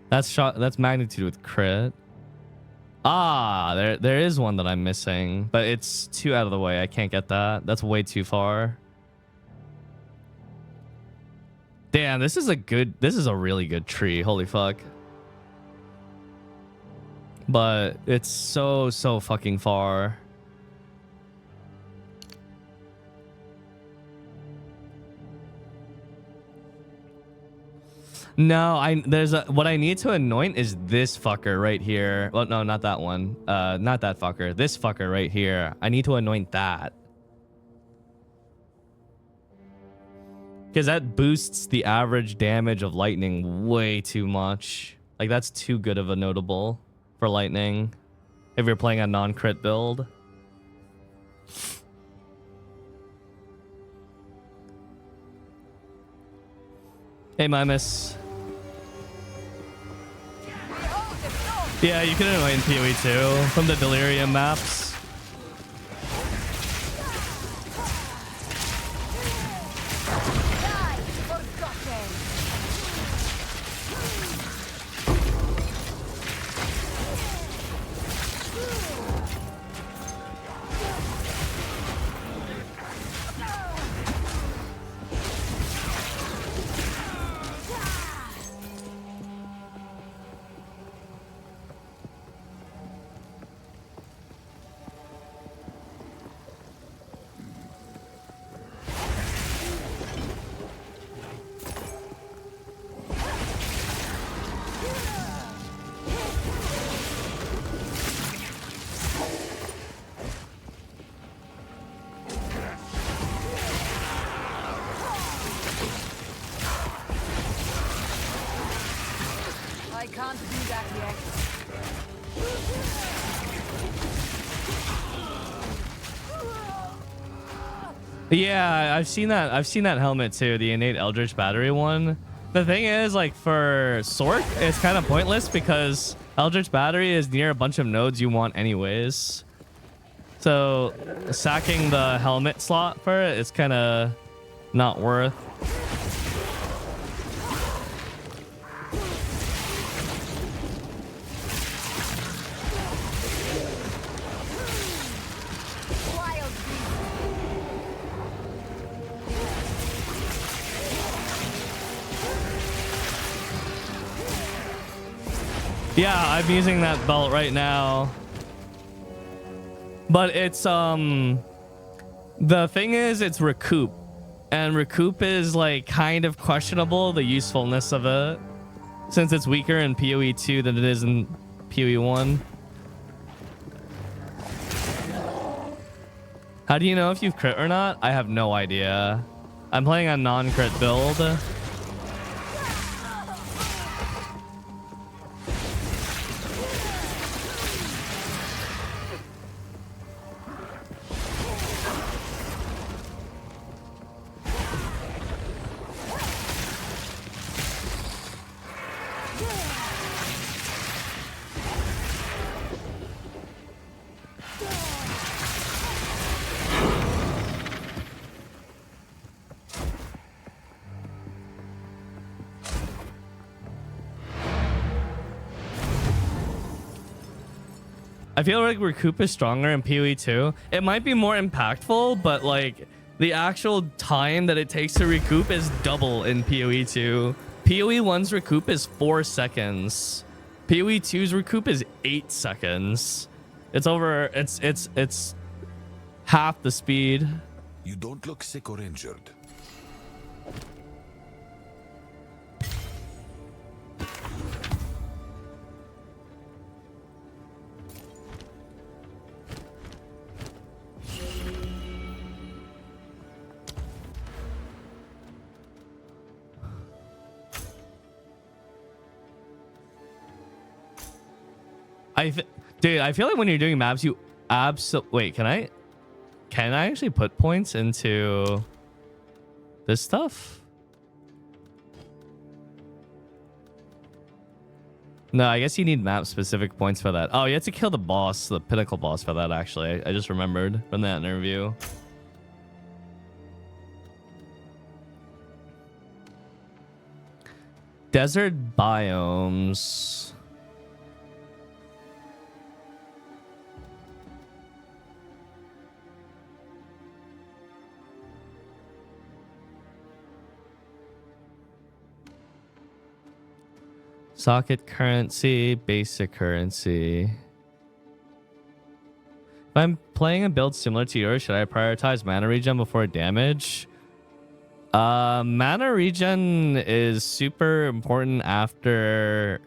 That's shock. That's magnitude with crit. Ah, there is one that I'm missing, but it's too out of the way. I can't get that. That's way too far. Damn, this is a really good tree. Holy fuck. But it's so fucking far. No, what I need to anoint is this fucker right here. Well, no, not that one. Not that fucker. This fucker right here. I need to anoint that. Because that boosts the average damage of lightning way too much. Like, that's too good of a notable for lightning if you're playing a non-crit build. Hey, Mimus. Yeah, you can annoy in PoE too from the Delirium maps. I can't do that yet. Yeah, I've seen that. I've seen that helmet too, the innate Eldritch Battery one. The thing is, like for Sorc, it's kind of pointless because Eldritch Battery is near a bunch of nodes you want anyways. So sacking the helmet slot for it is kind of not worth. Wild Yeah, I'm using that belt right now. But it's the thing is it's recoup. And recoup is like kind of questionable, the usefulness of it, since it's weaker in PoE 2 than it is in PoE 1. How do you know if you've crit or not? I have no idea. I'm playing a non-crit build. I feel like recoup is stronger in PoE 2. It might be more impactful, but like the actual time that it takes to recoup is double in PoE 2. PoE 1's recoup is 4 seconds. PoE 2's recoup is 8 seconds. It's over. It's half the speed. You don't look sick or injured. Dude, I feel like when you're doing maps, you wait, can I actually put points into this stuff? No, I guess you need map specific points for that. Oh, you have to kill the boss, the pinnacle boss for that, actually. I just remembered from that interview. Desert biomes. Socket currency, basic currency. If I'm playing a build similar to yours, should I prioritize mana regen before damage? Mana regen is super important after...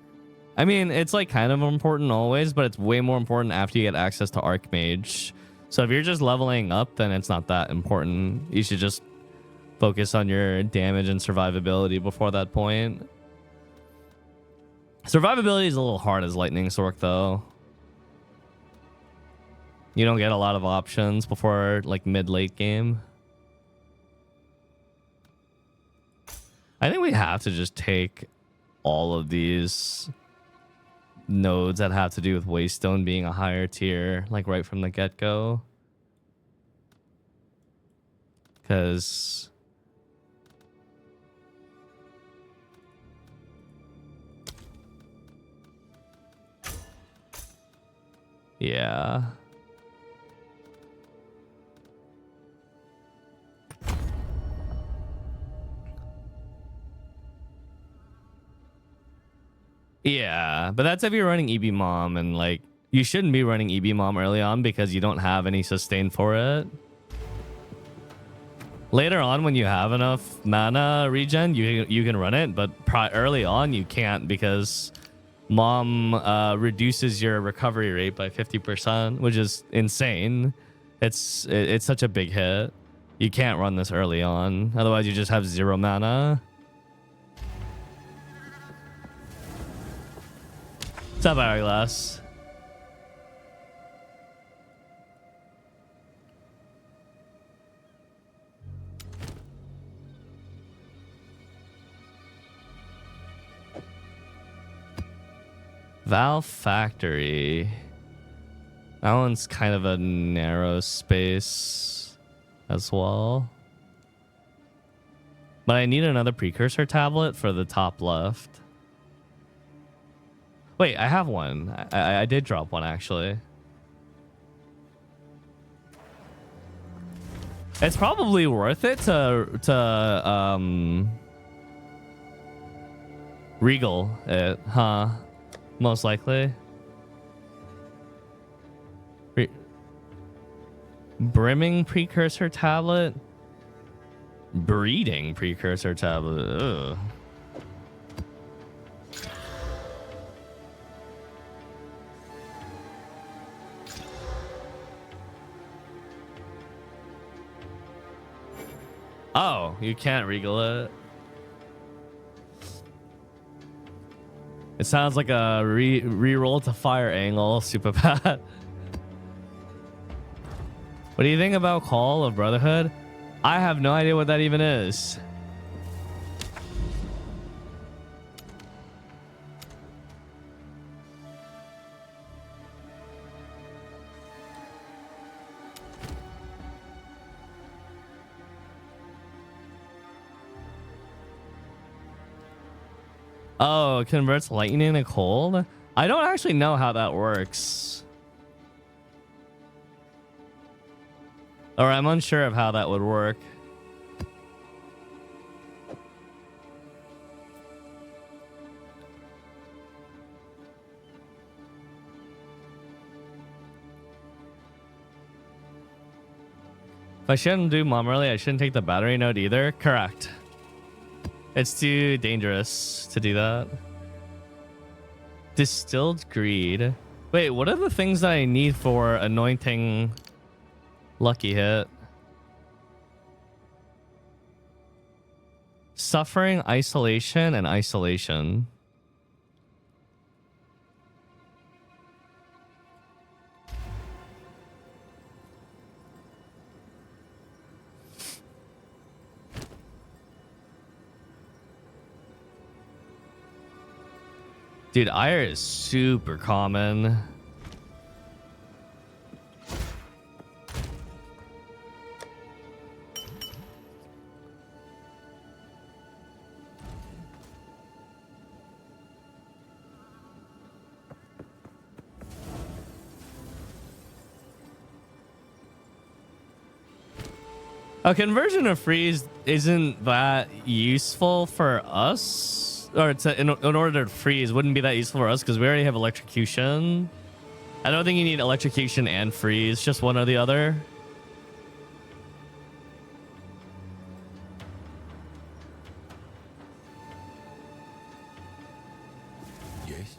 I mean, it's like kind of important always, but it's way more important after you get access to Archmage. So if you're just leveling up, then it's not that important. You should just focus on your damage and survivability before that point. Survivability is a little hard as Lightning Sorc, though. You don't get a lot of options before like mid-late game. I think we have to just take all of these nodes that have to do with Waystone being a higher tier, like right from the get-go. Because... yeah. Yeah, but that's if you're running EB Mom, and like you shouldn't be running EB Mom early on because you don't have any sustain for it. Later on, when you have enough mana regen, you can run it, but early on you can't because Mom reduces your recovery rate by 50%, which is insane. It's such a big hit. You can't run this early on, otherwise you just have 0 mana. What's up, Hourglass? Valve Factory. That one's kind of a narrow space as well. But I need another precursor tablet for the top left. Wait, I have one. I did drop one, actually. It's probably worth it to regal it, huh? Most likely. Brimming precursor tablet? Breeding precursor tablet. Ugh. Oh, you can't regal it. It sounds like a re-roll to fire angle, super bad. What do you think about Call of Brotherhood? I have no idea what that even is. Oh, it converts lightning into cold? I don't actually know how that works. Or I'm unsure of how that would work. If I shouldn't do Mom early, I shouldn't take the battery node either. Correct. It's too dangerous to do that. Distilled greed. Wait, what are the things that I need for anointing lucky hit? Suffering, isolation, and isolation. Dude, ire is super common. A conversion of freeze isn't that useful for us. Or in order to freeze wouldn't be that useful for us because we already have electrocution. I don't think you need electrocution and freeze, just one or the other. Yes.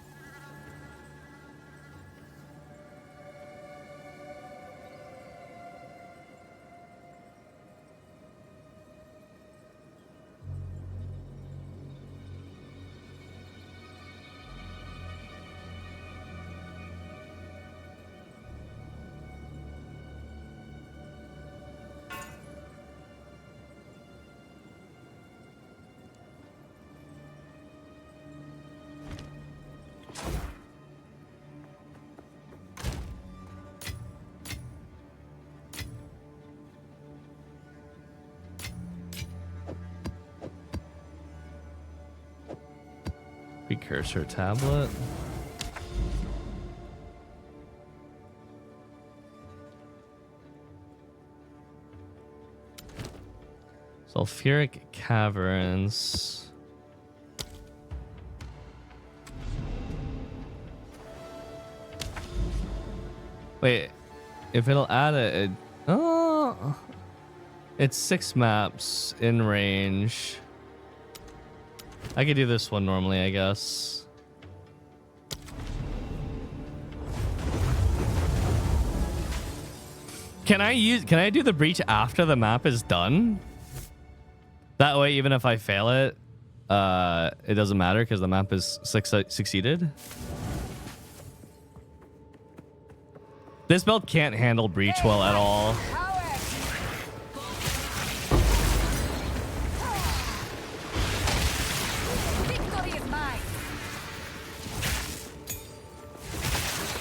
precursor tablet. Sulfuric caverns. Wait, if it'll add it, oh, it's 6 maps in range. I could do this one normally, I guess. Can I do the breach after the map is done? That way, even if I fail it, it doesn't matter because the map is succeeded. This build can't handle breach well at all.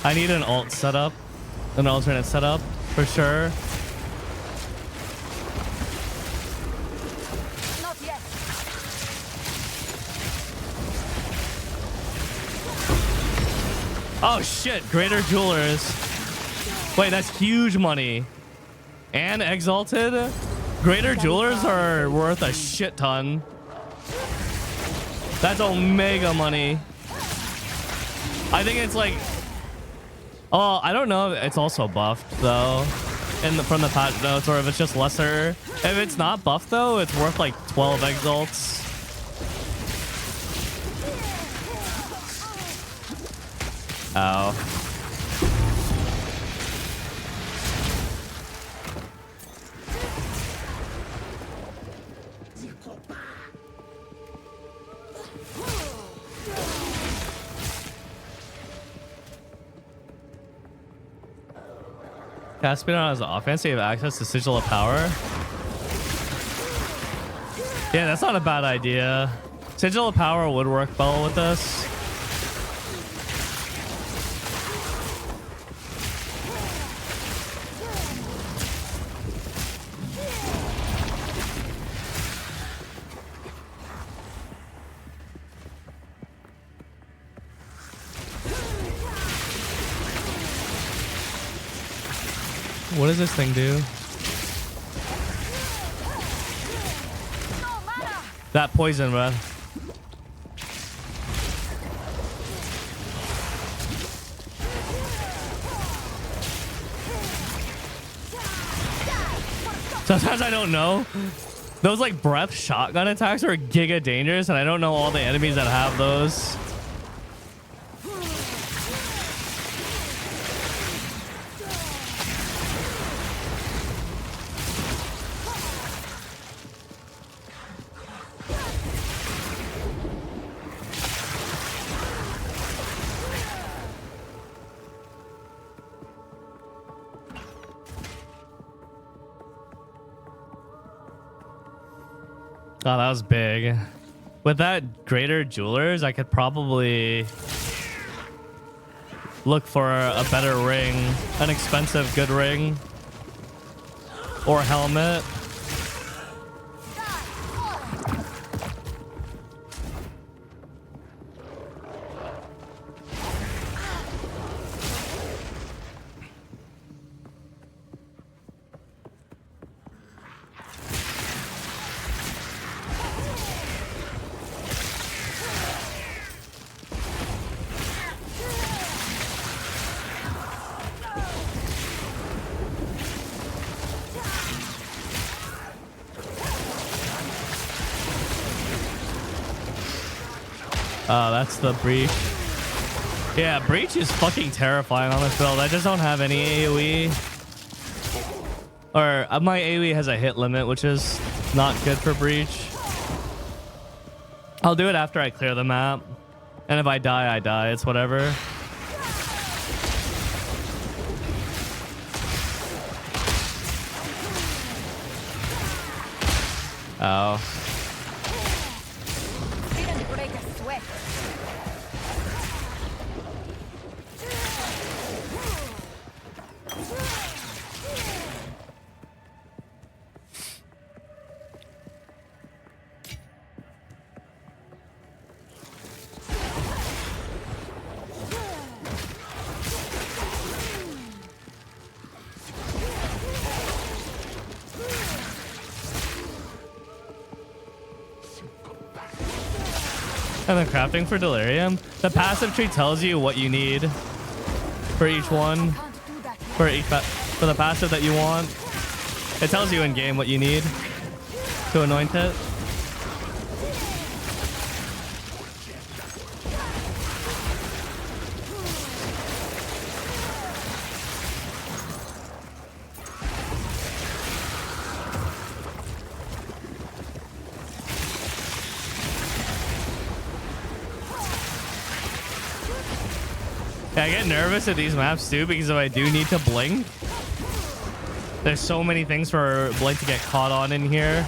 I need an alt setup, an alternate setup for sure. Not yet. Oh shit, Greater Jewelers. Wait, that's huge money. And Exalted? Greater Jewelers are worth a shit ton. That's omega money. I think it's like... Oh, I don't know if it's also buffed though. From the patch notes, or if it's just lesser. If it's not buffed though, it's worth like 12 exalts. Oh. Caspian has the offense, so you have access to Sigil of Power. Yeah, that's not a bad idea. Sigil of Power would work well with this. What does this thing do? That poison breath. Sometimes I don't know. Those like breath shotgun attacks are giga dangerous, and I don't know all the enemies that have those. Oh, that was big. With that Greater Jewelers, I could probably look for a better ring, an expensive good ring, or helmet. Oh, that's the breach. Yeah, breach is fucking terrifying on this build. I just don't have any AoE. Or my AoE has a hit limit, which is not good for breach. I'll do it after I clear the map. And if I die, I die. It's whatever. Oh. And then crafting for delirium. The passive tree tells you what you need for each one. Can't do that. For the passive that you want. It tells you in game what you need to anoint it. Yeah, I get nervous at these maps too because if I do need to blink, there's so many things for blink to get caught on in here.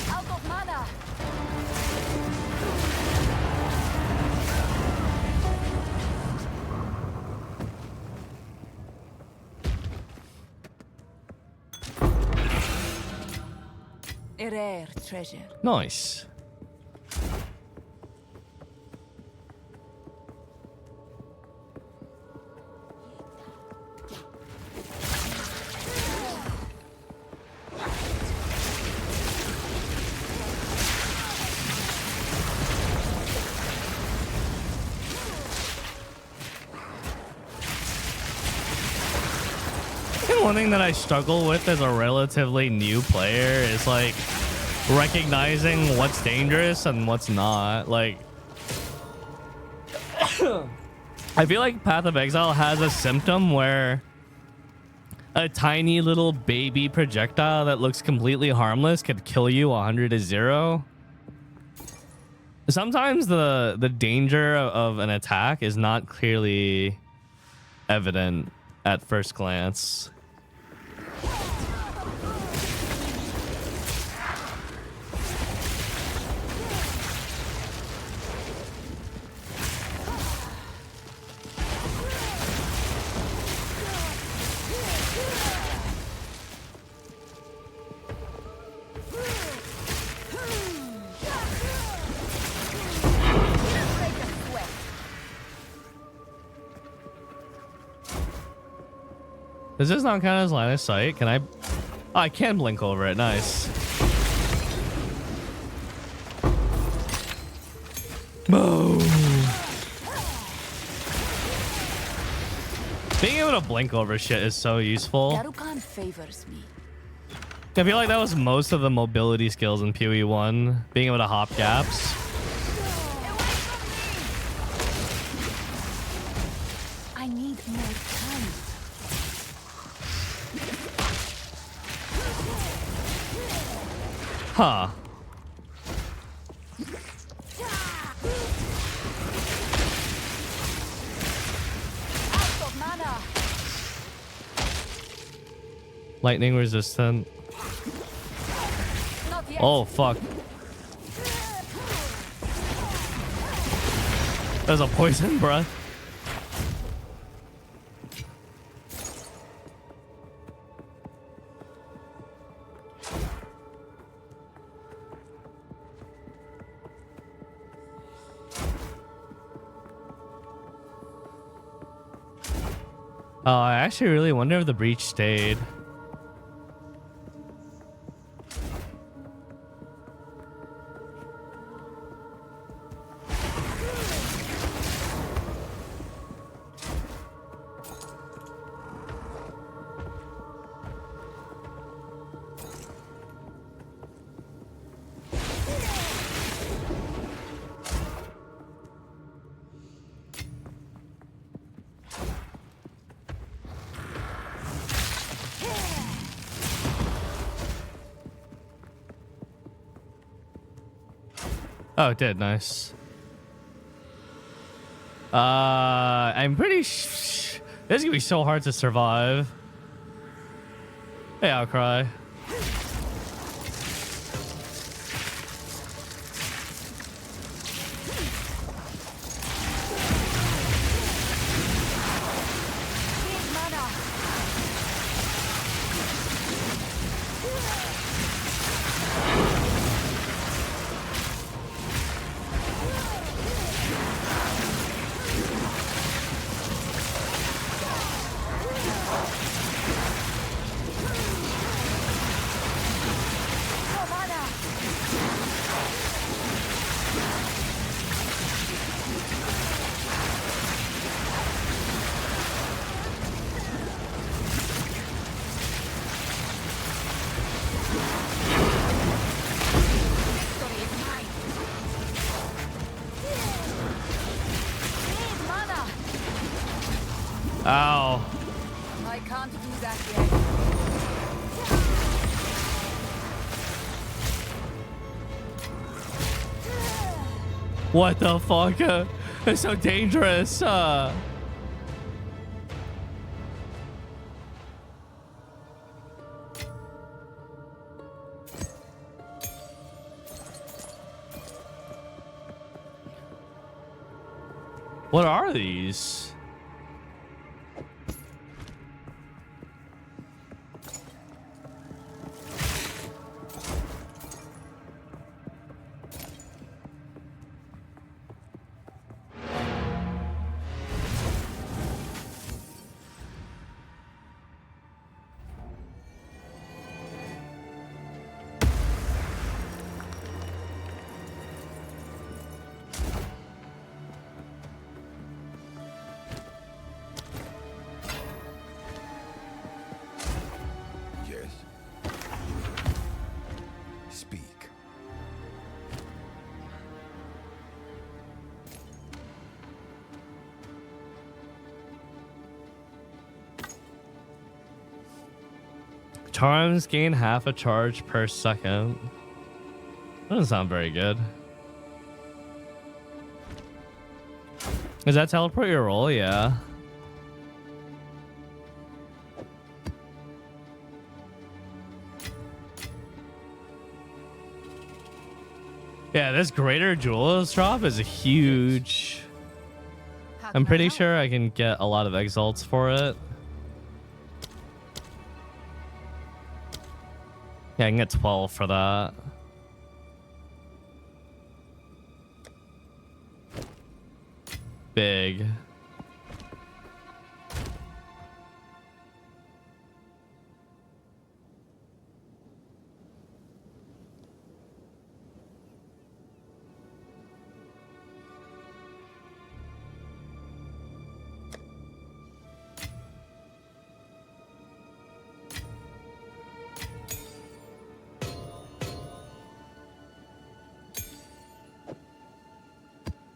Out of mana. A rare treasure. Nice. And one thing that I struggle with as a relatively new player is like recognizing what's dangerous and what's not. Like, I feel like Path of Exile has a symptom where a tiny little baby projectile that looks completely harmless could kill you 100 to 0. Sometimes the danger of an attack is not clearly evident at first glance. Does this not count as line of sight? Can I? Oh, I can blink over it. Nice. Boom. Being able to blink over shit is so useful. Darukan favors me. I feel like that was most of the mobility skills in PoE 1. Being able to hop gaps. I need more time. Huh. Out of mana. Lightning resistant. Not yet. Oh, fuck. There's a poison breath. Oh, I actually really wonder if the breach stayed. Oh, it did. Nice. I'm pretty this is gonna be so hard to survive. Hey, Outcry. Need mana. No mana. Victory is mine. Need mana. Ow. I can't do that yet. What the fuck? It's so dangerous. What are these? Yes. Speak. Charms gain half a charge per second. Doesn't sound very good. Is that teleport your roll? Yeah. Yeah, this greater jewels drop is huge. How I'm can I pretty help? sure I can get a lot of exalts for it. Yeah, I can get 12 for that. Big.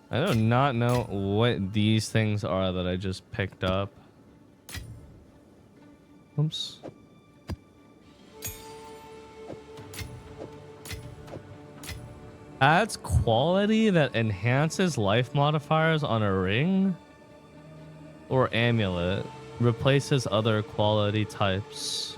I do not know what these things are that I just picked up. Oops. Adds quality that enhances life modifiers on a ring or amulet. Replaces other quality types.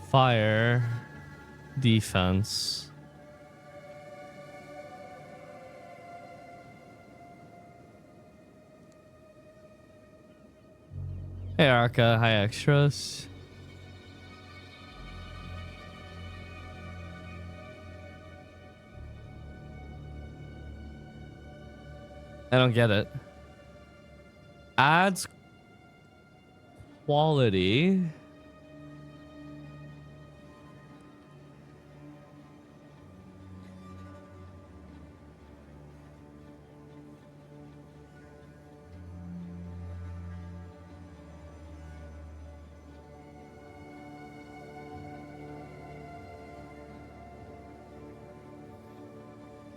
Fire, defense. Hey Arca, hi extras. I don't get it. Adds quality.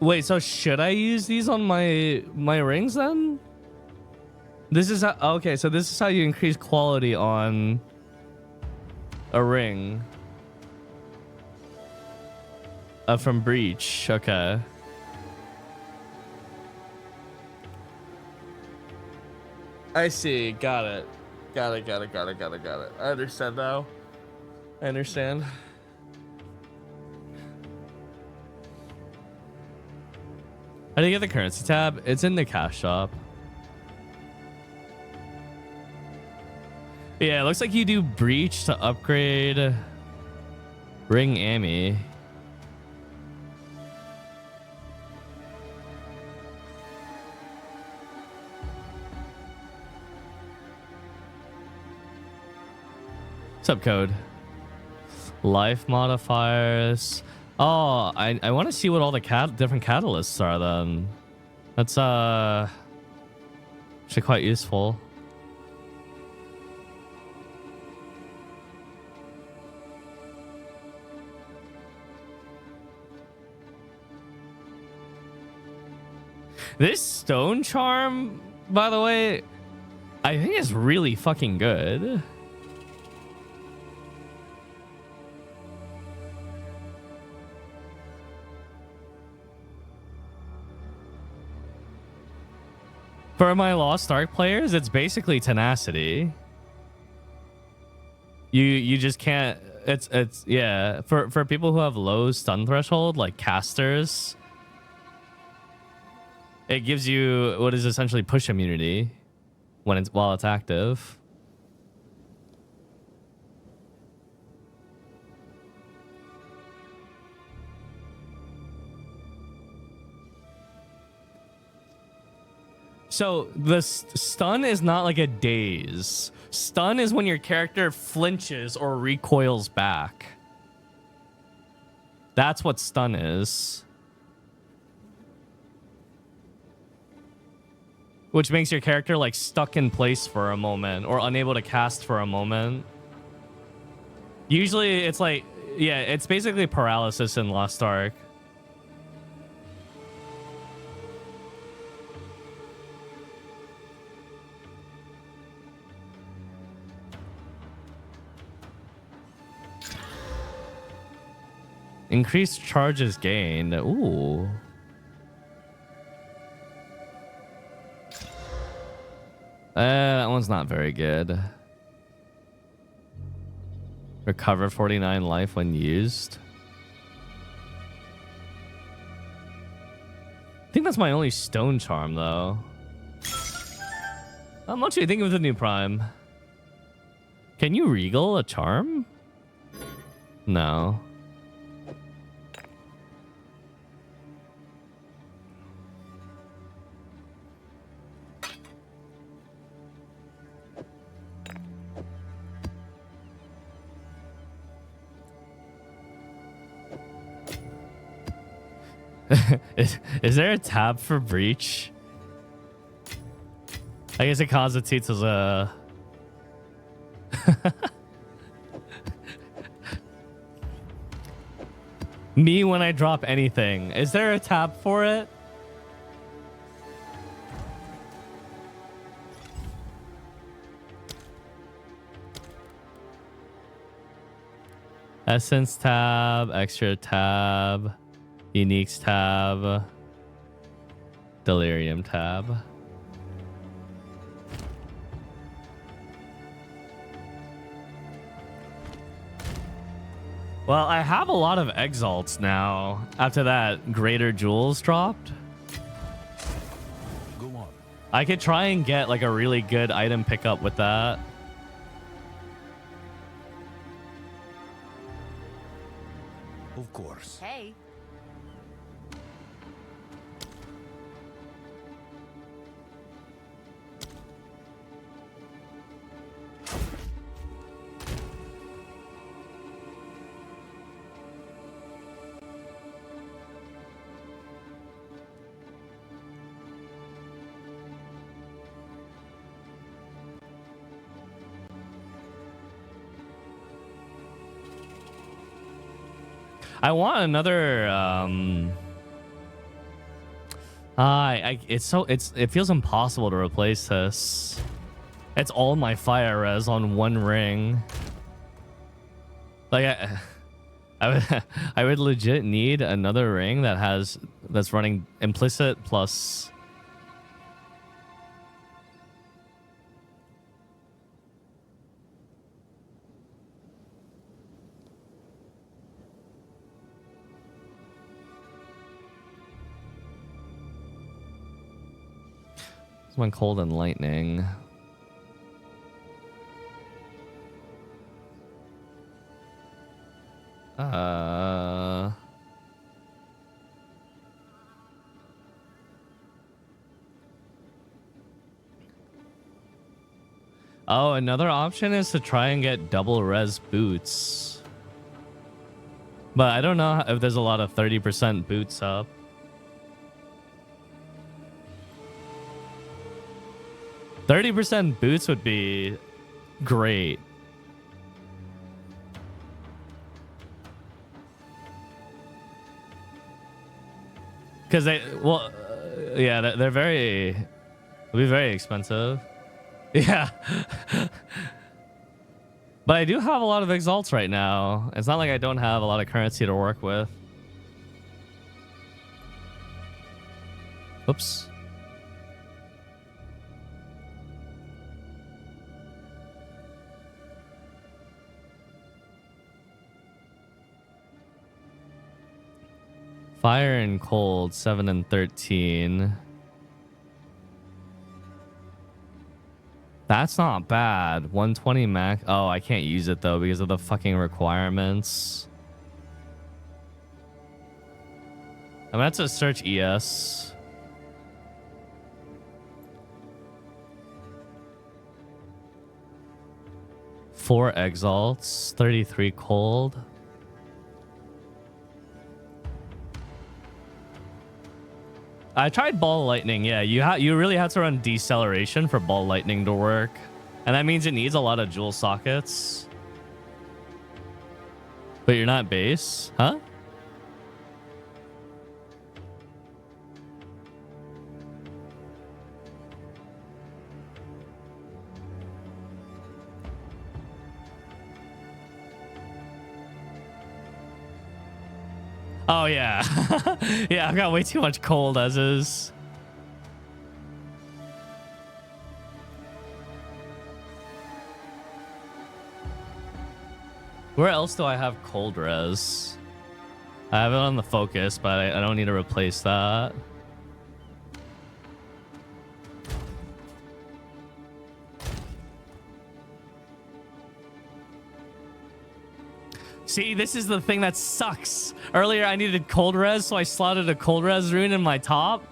Wait, so should I use these on my rings then? This is how, okay, so this is how you increase quality on A ring. From Breach. Okay. I see. Got it. Got it. I understand now. I understand. How do you get the currency tab? It's in the cash shop. Yeah, it looks like you do Breach to upgrade Ring Amy. Subcode. Life modifiers. Oh, I want to see what all the different catalysts are then. That's actually quite useful. This stone charm, by the way, I think is really fucking good. For my Lost Ark players, it's basically tenacity. You just can't. It's yeah. For people who have low stun threshold, like casters, it gives you what is essentially push immunity while it's active. So the stun is not like a daze. Stun is when your character flinches or recoils back. That's what stun is. Which makes your character like stuck in place for a moment or unable to cast for a moment. Usually it's like, yeah, it's basically paralysis in Lost Ark. Increased charges gained. Ooh. That one's not very good. Recover 49 life when used. I think that's my only stone charm, though. How much do you think of the new prime? Can you regal a charm? No. Is there a tab for Breach? I guess it constitutes as a... Me when I drop anything. Is there a tab for it? Essence tab, extra tab, uniques tab, delirium tab. Well, I have a lot of exalts now after that greater jewels dropped. Go on. I could try and get like a really good item pickup with that. Of course. Hey. I want another it feels impossible to replace this. It's all my fire res on one ring. Like I would I would legit need another ring that's running implicit plus. This one cold and lightning. Oh, another option is to try and get double res boots. But I don't know if there's a lot of 30% boots up. %30 boots would be great. Because they're very, they'll be very expensive. Yeah. But I do have a lot of exalts right now. It's not like I don't have a lot of currency to work with. Oops. Fire and cold, 7 and 13. That's not bad. 120 max. Oh, I can't use it though because of the fucking requirements. I'm gonna have to search ES. Four exalts, 33 cold. I tried ball lightning. Yeah, you really have to run deceleration for ball lightning to work, and that means it needs a lot of jewel sockets. But you're not base, huh? Oh yeah. Yeah, I've got way too much cold as is. Where else do I have cold res? I have it on the focus, but I don't need to replace that. See, this is the thing that sucks. Earlier, I needed cold res, so I slotted a cold res rune in my top.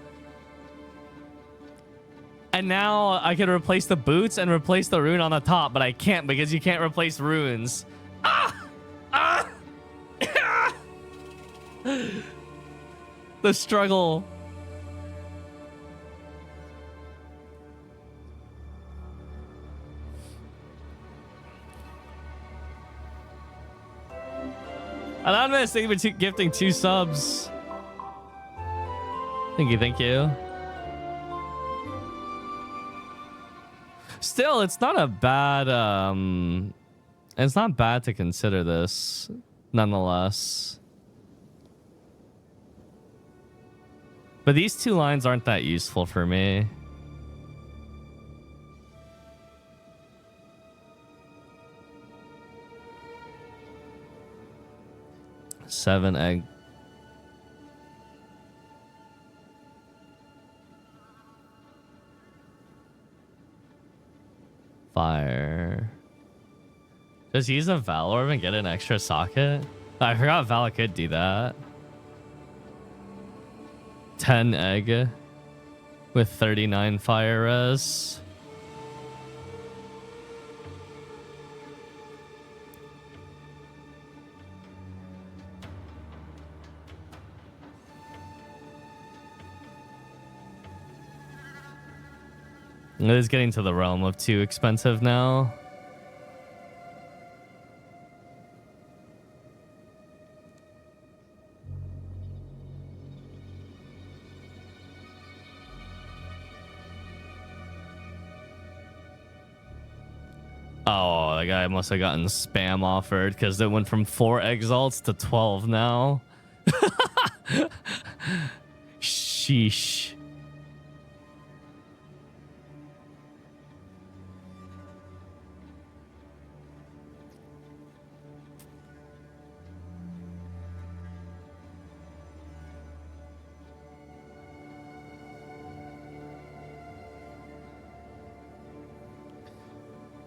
And now I can replace the boots and replace the rune on the top, but I can't because you can't replace runes. Ah! Ah! The struggle. Anonymous, thank you for gifting 2 subs. Thank you, thank you. Still, it's not a bad it's not bad to consider this, nonetheless. But these 2 lines aren't that useful for me. Seven egg. Fire. Just use a Valorb and get an extra socket. I forgot Val could do that. 10 egg with 39 fire res. It is getting to the realm of too expensive now. Oh, the guy must have gotten spam offered because it went from 4 exalts to 12 now. Sheesh.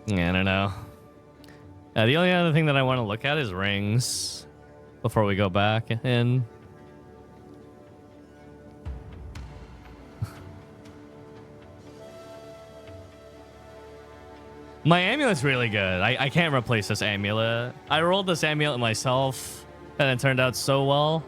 Yeah, I don't know. The only other thing that I want to look at is rings before we go back in. My amulet's really good. I can't replace this amulet. I rolled this amulet myself, and it turned out so well.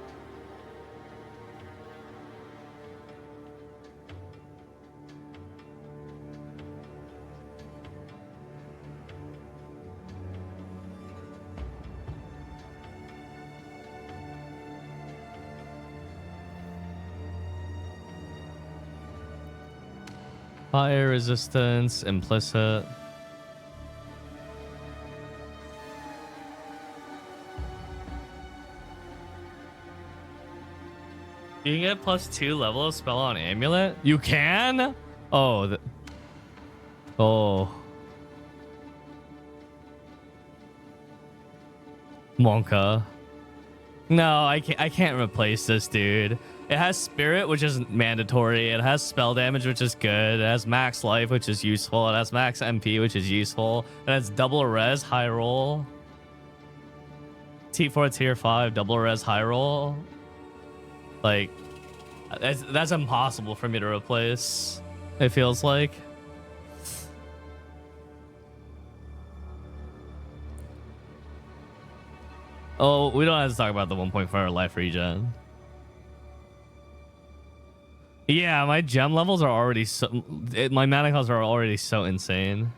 Fire resistance, implicit. You can get +2 level of spell on amulet? You can? Oh. Oh. Monka. No, I can't replace this, dude. It has spirit, which is mandatory. It has spell damage, which is good. It has max life, which is useful. It has max MP, which is useful. It has double res, high roll. T4 tier 5, double res, high roll. Like, that's impossible for me to replace, it feels like. Oh, we don't have to talk about the 1.5 life regen. Yeah, my gem levels are already so... my mana costs are already so insane.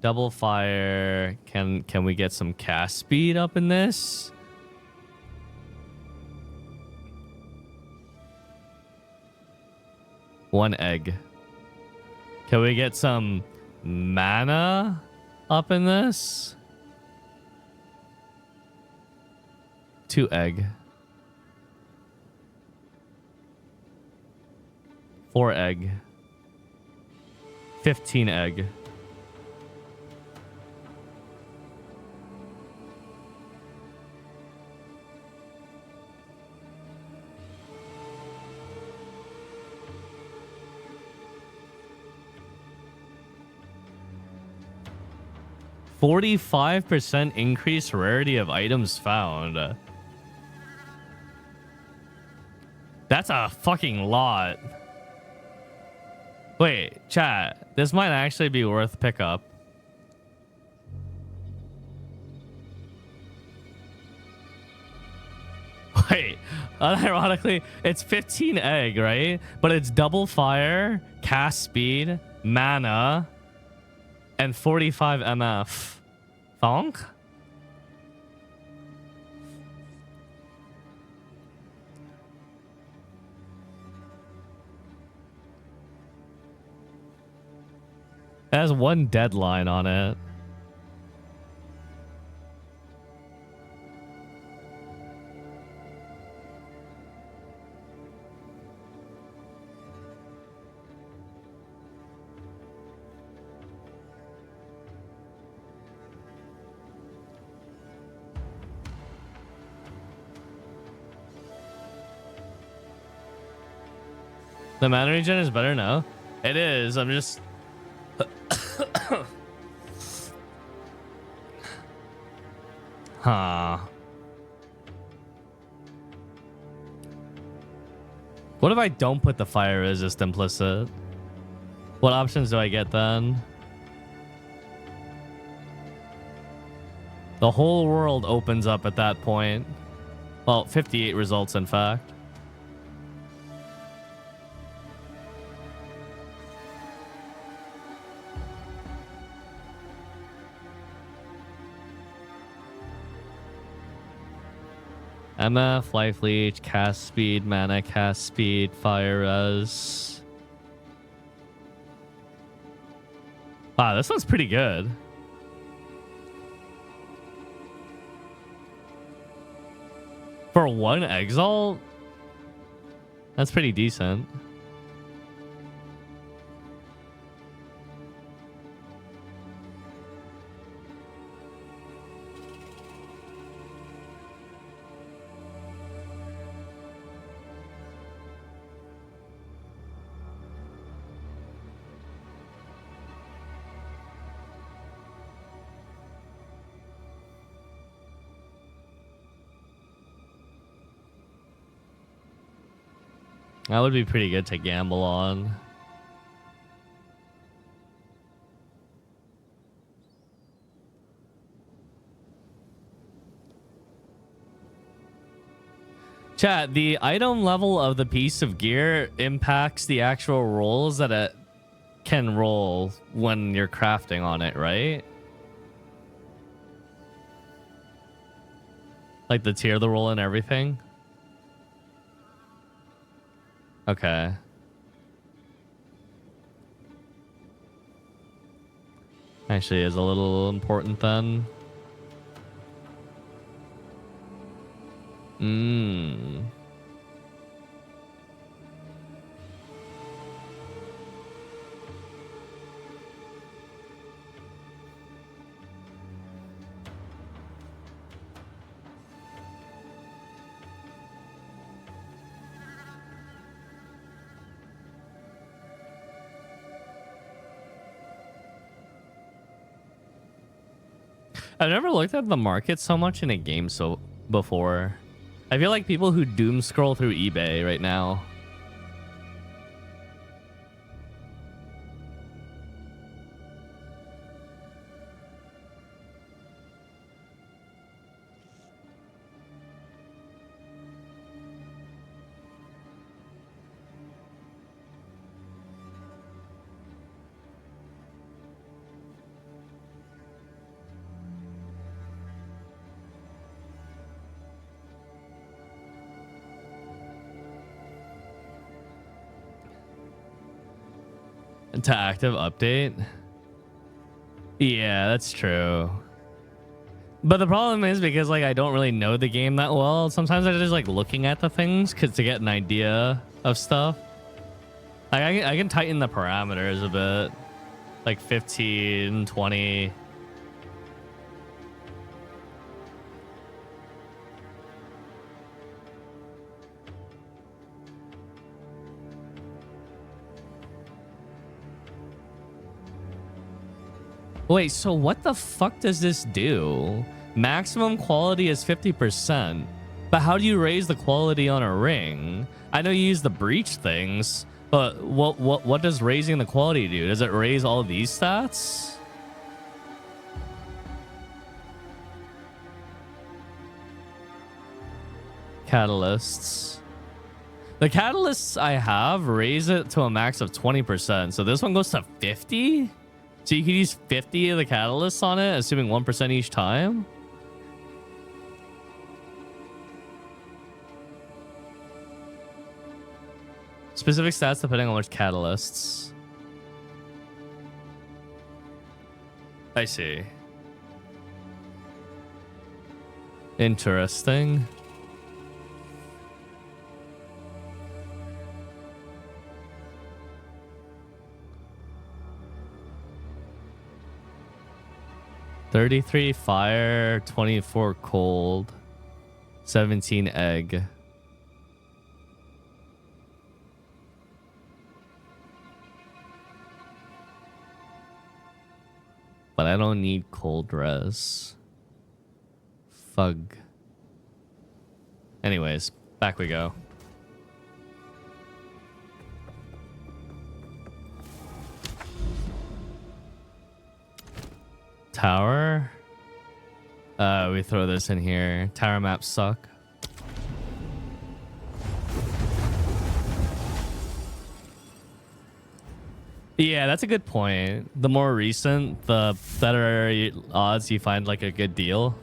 Double fire. Can we get some cast speed up in this? One egg. Can we get some mana up in this? 2 egg. 4 egg. 15 egg. %45 increase rarity of items found. That's a fucking lot. Wait, chat. This might actually be worth pickup. Wait, unironically, it's 15 egg, right? But it's double fire, cast speed, mana, and 45 MF. Thonk? It has 1 deadline on it. The mana regen is better now. It is. I'm just... Huh. What if I don't put the fire resist implicit? What options do I get then? The whole world opens up at that point. Well, 58 results, in fact. MF, life leech, cast speed, mana, cast speed, fire res. Wow, this one's pretty good. For one exalt, that's pretty decent. That would be pretty good to gamble on. Chat, the item level of the piece of gear impacts the actual rolls that it can roll when you're crafting on it, right? Like the tier of the roll and everything? Okay. Actually is a little important then. I've never looked at the market so much in a game before. I feel like people who doom scroll through eBay right now. To active update. Yeah, that's true. But the problem is because like I don't really know the game that well. Sometimes I just like looking at the things to get an idea of stuff. Like I can tighten the parameters a bit, like 15, 20. Wait, so what the fuck does this do? Maximum quality is 50%, but how do you raise the quality on a ring? I know you use the breach things, but what does raising the quality do? Does it raise all these stats? Catalysts. The catalysts I have raise it to a max of 20%, so this one goes to 50? So you can use 50 of the catalysts on it, assuming 1% each time? Specific stats depending on which catalysts. I see. Interesting. $33 fire, 24 cold, 17 egg. But I don't need cold res. Fug. Anyways, back we go. Tower. We throw this in here. Tower maps suck. Yeah, that's a good point. The more recent, the better odds you find like a good deal.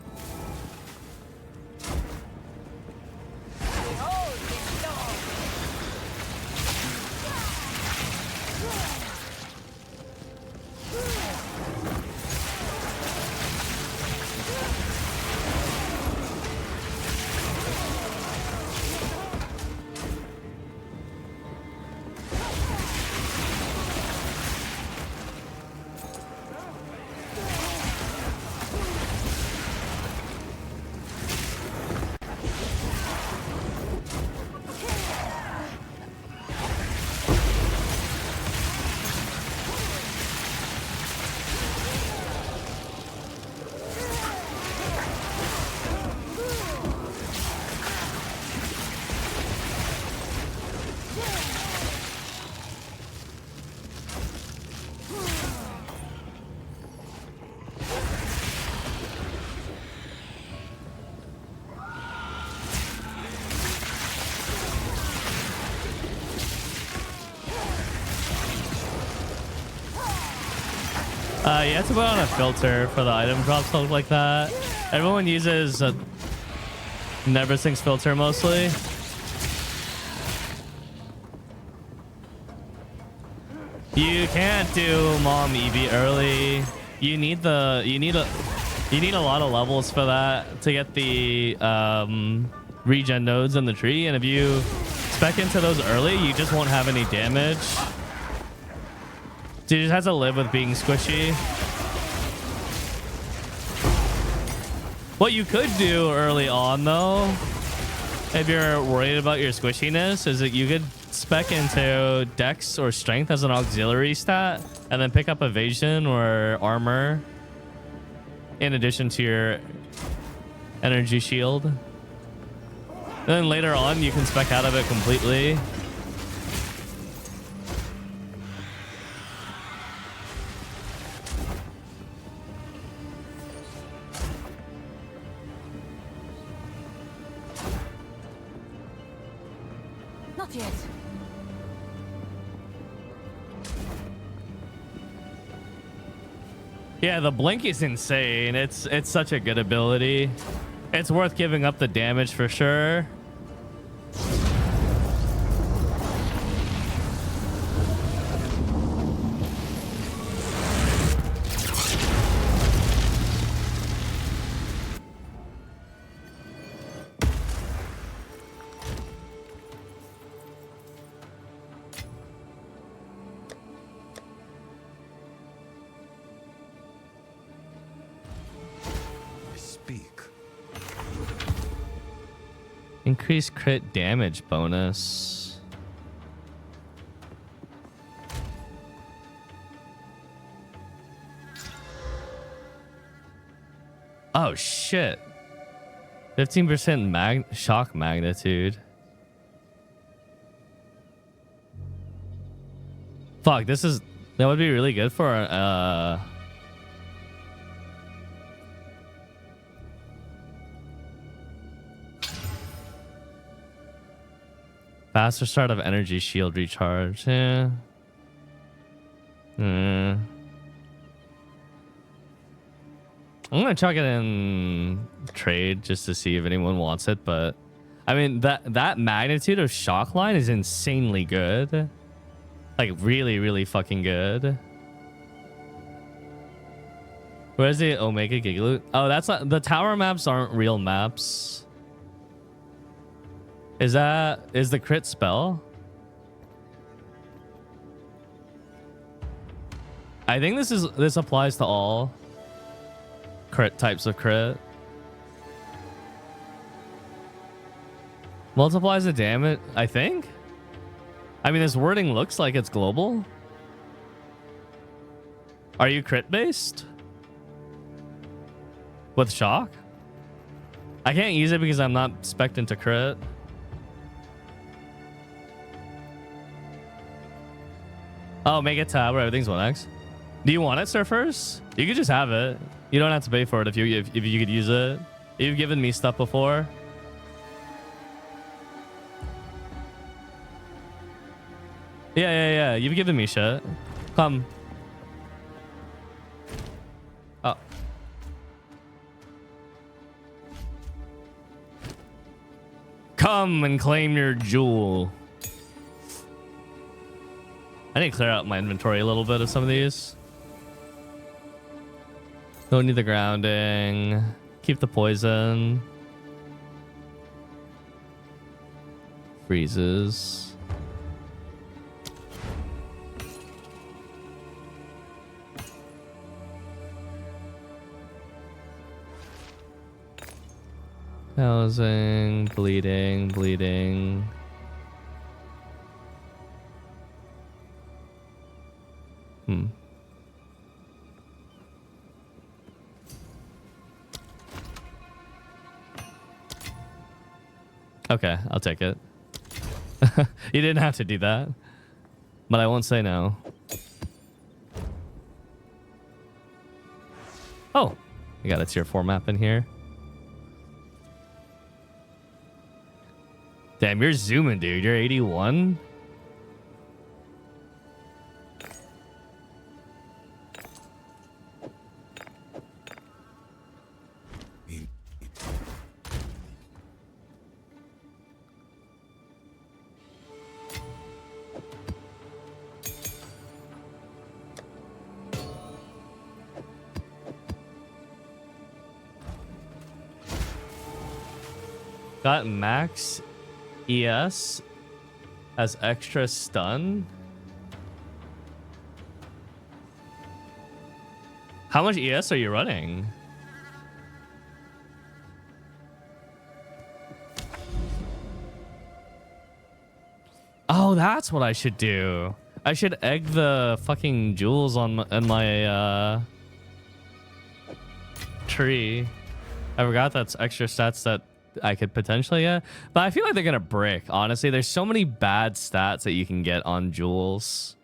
You have to put on a filter for the item drops to look like that. Everyone uses a Never Sinks filter mostly. You can't do Mom Eevee early. You need a lot of levels for that to get the regen nodes in the tree, and if you spec into those early, you just won't have any damage. So you just have to live with being squishy. What you could do early on, though, if you're worried about your squishiness, is that you could spec into Dex or Strength as an auxiliary stat, and then pick up Evasion or Armor in addition to your Energy Shield. And then later on, you can spec out of it completely. Not yet. Yeah, the blink is insane. It's such a good ability. It's worth giving up the damage for sure. Increased crit damage bonus. Oh shit. 15% shock magnitude. Fuck, that would be really good for faster start of energy shield recharge. Yeah. I'm gonna chuck it in trade just to see if anyone wants it, but I mean that magnitude of shock line is insanely good. Like really, really fucking good. Where's the Omega Gigaloot? Oh, that's not, the tower maps aren't real maps. Is the crit spell? I think this applies to all crit types of crit. Multiplies the damage, I think. I mean, this wording looks like it's global. Are you crit based? With shock? I can't use it because I'm not spec'd into crit. Oh, make it tab where everything's 1x. Do you want it, Surfers? You could just have it. You don't have to pay for it if you could use it. You've given me stuff before. Yeah. You've given me shit. Come. Oh. Come and claim your jewel. I need to clear out my inventory a little bit of some of these. Don't need the grounding. Keep the poison. Freezes. Housing, bleeding. Okay, I'll take it. You didn't have to do that, but I won't say no. Oh, you got a tier 4 map in here. Damn, you're zooming, dude. You're 81. Got max ES as extra stun. How much ES are you running? Oh, that's what I should do. I should egg the fucking jewels on my tree. I forgot that's extra stats that I could potentially get, but I feel like they're gonna brick. Honestly, there's so many bad stats that you can get on jewels.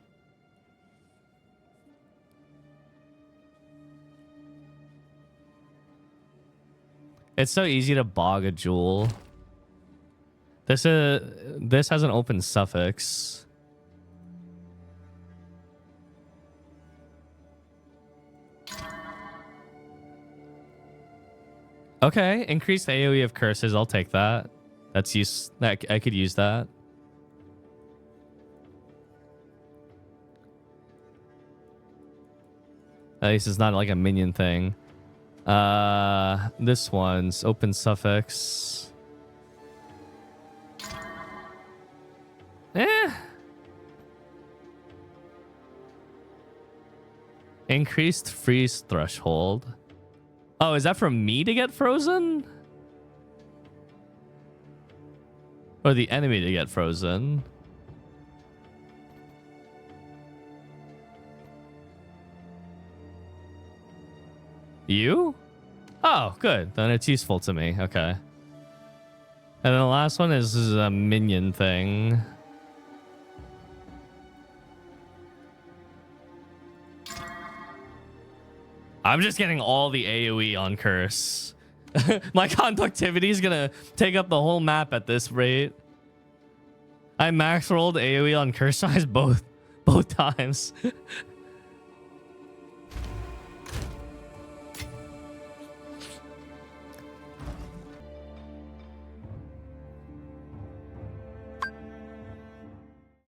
It's so easy to bog a jewel. This has an open suffix. Okay, increased AoE of curses. I'll take that. I could use that. At least it's not like a minion thing. This one's open suffix. Increased freeze threshold. Oh, is that from me to get frozen? Or the enemy to get frozen? You? Oh, good. Then it's useful to me. Okay. And then the last one is a minion thing. I'm just getting all the AoE on Curse. My conductivity is gonna take up the whole map at this rate. I max rolled AoE on Curse size both times.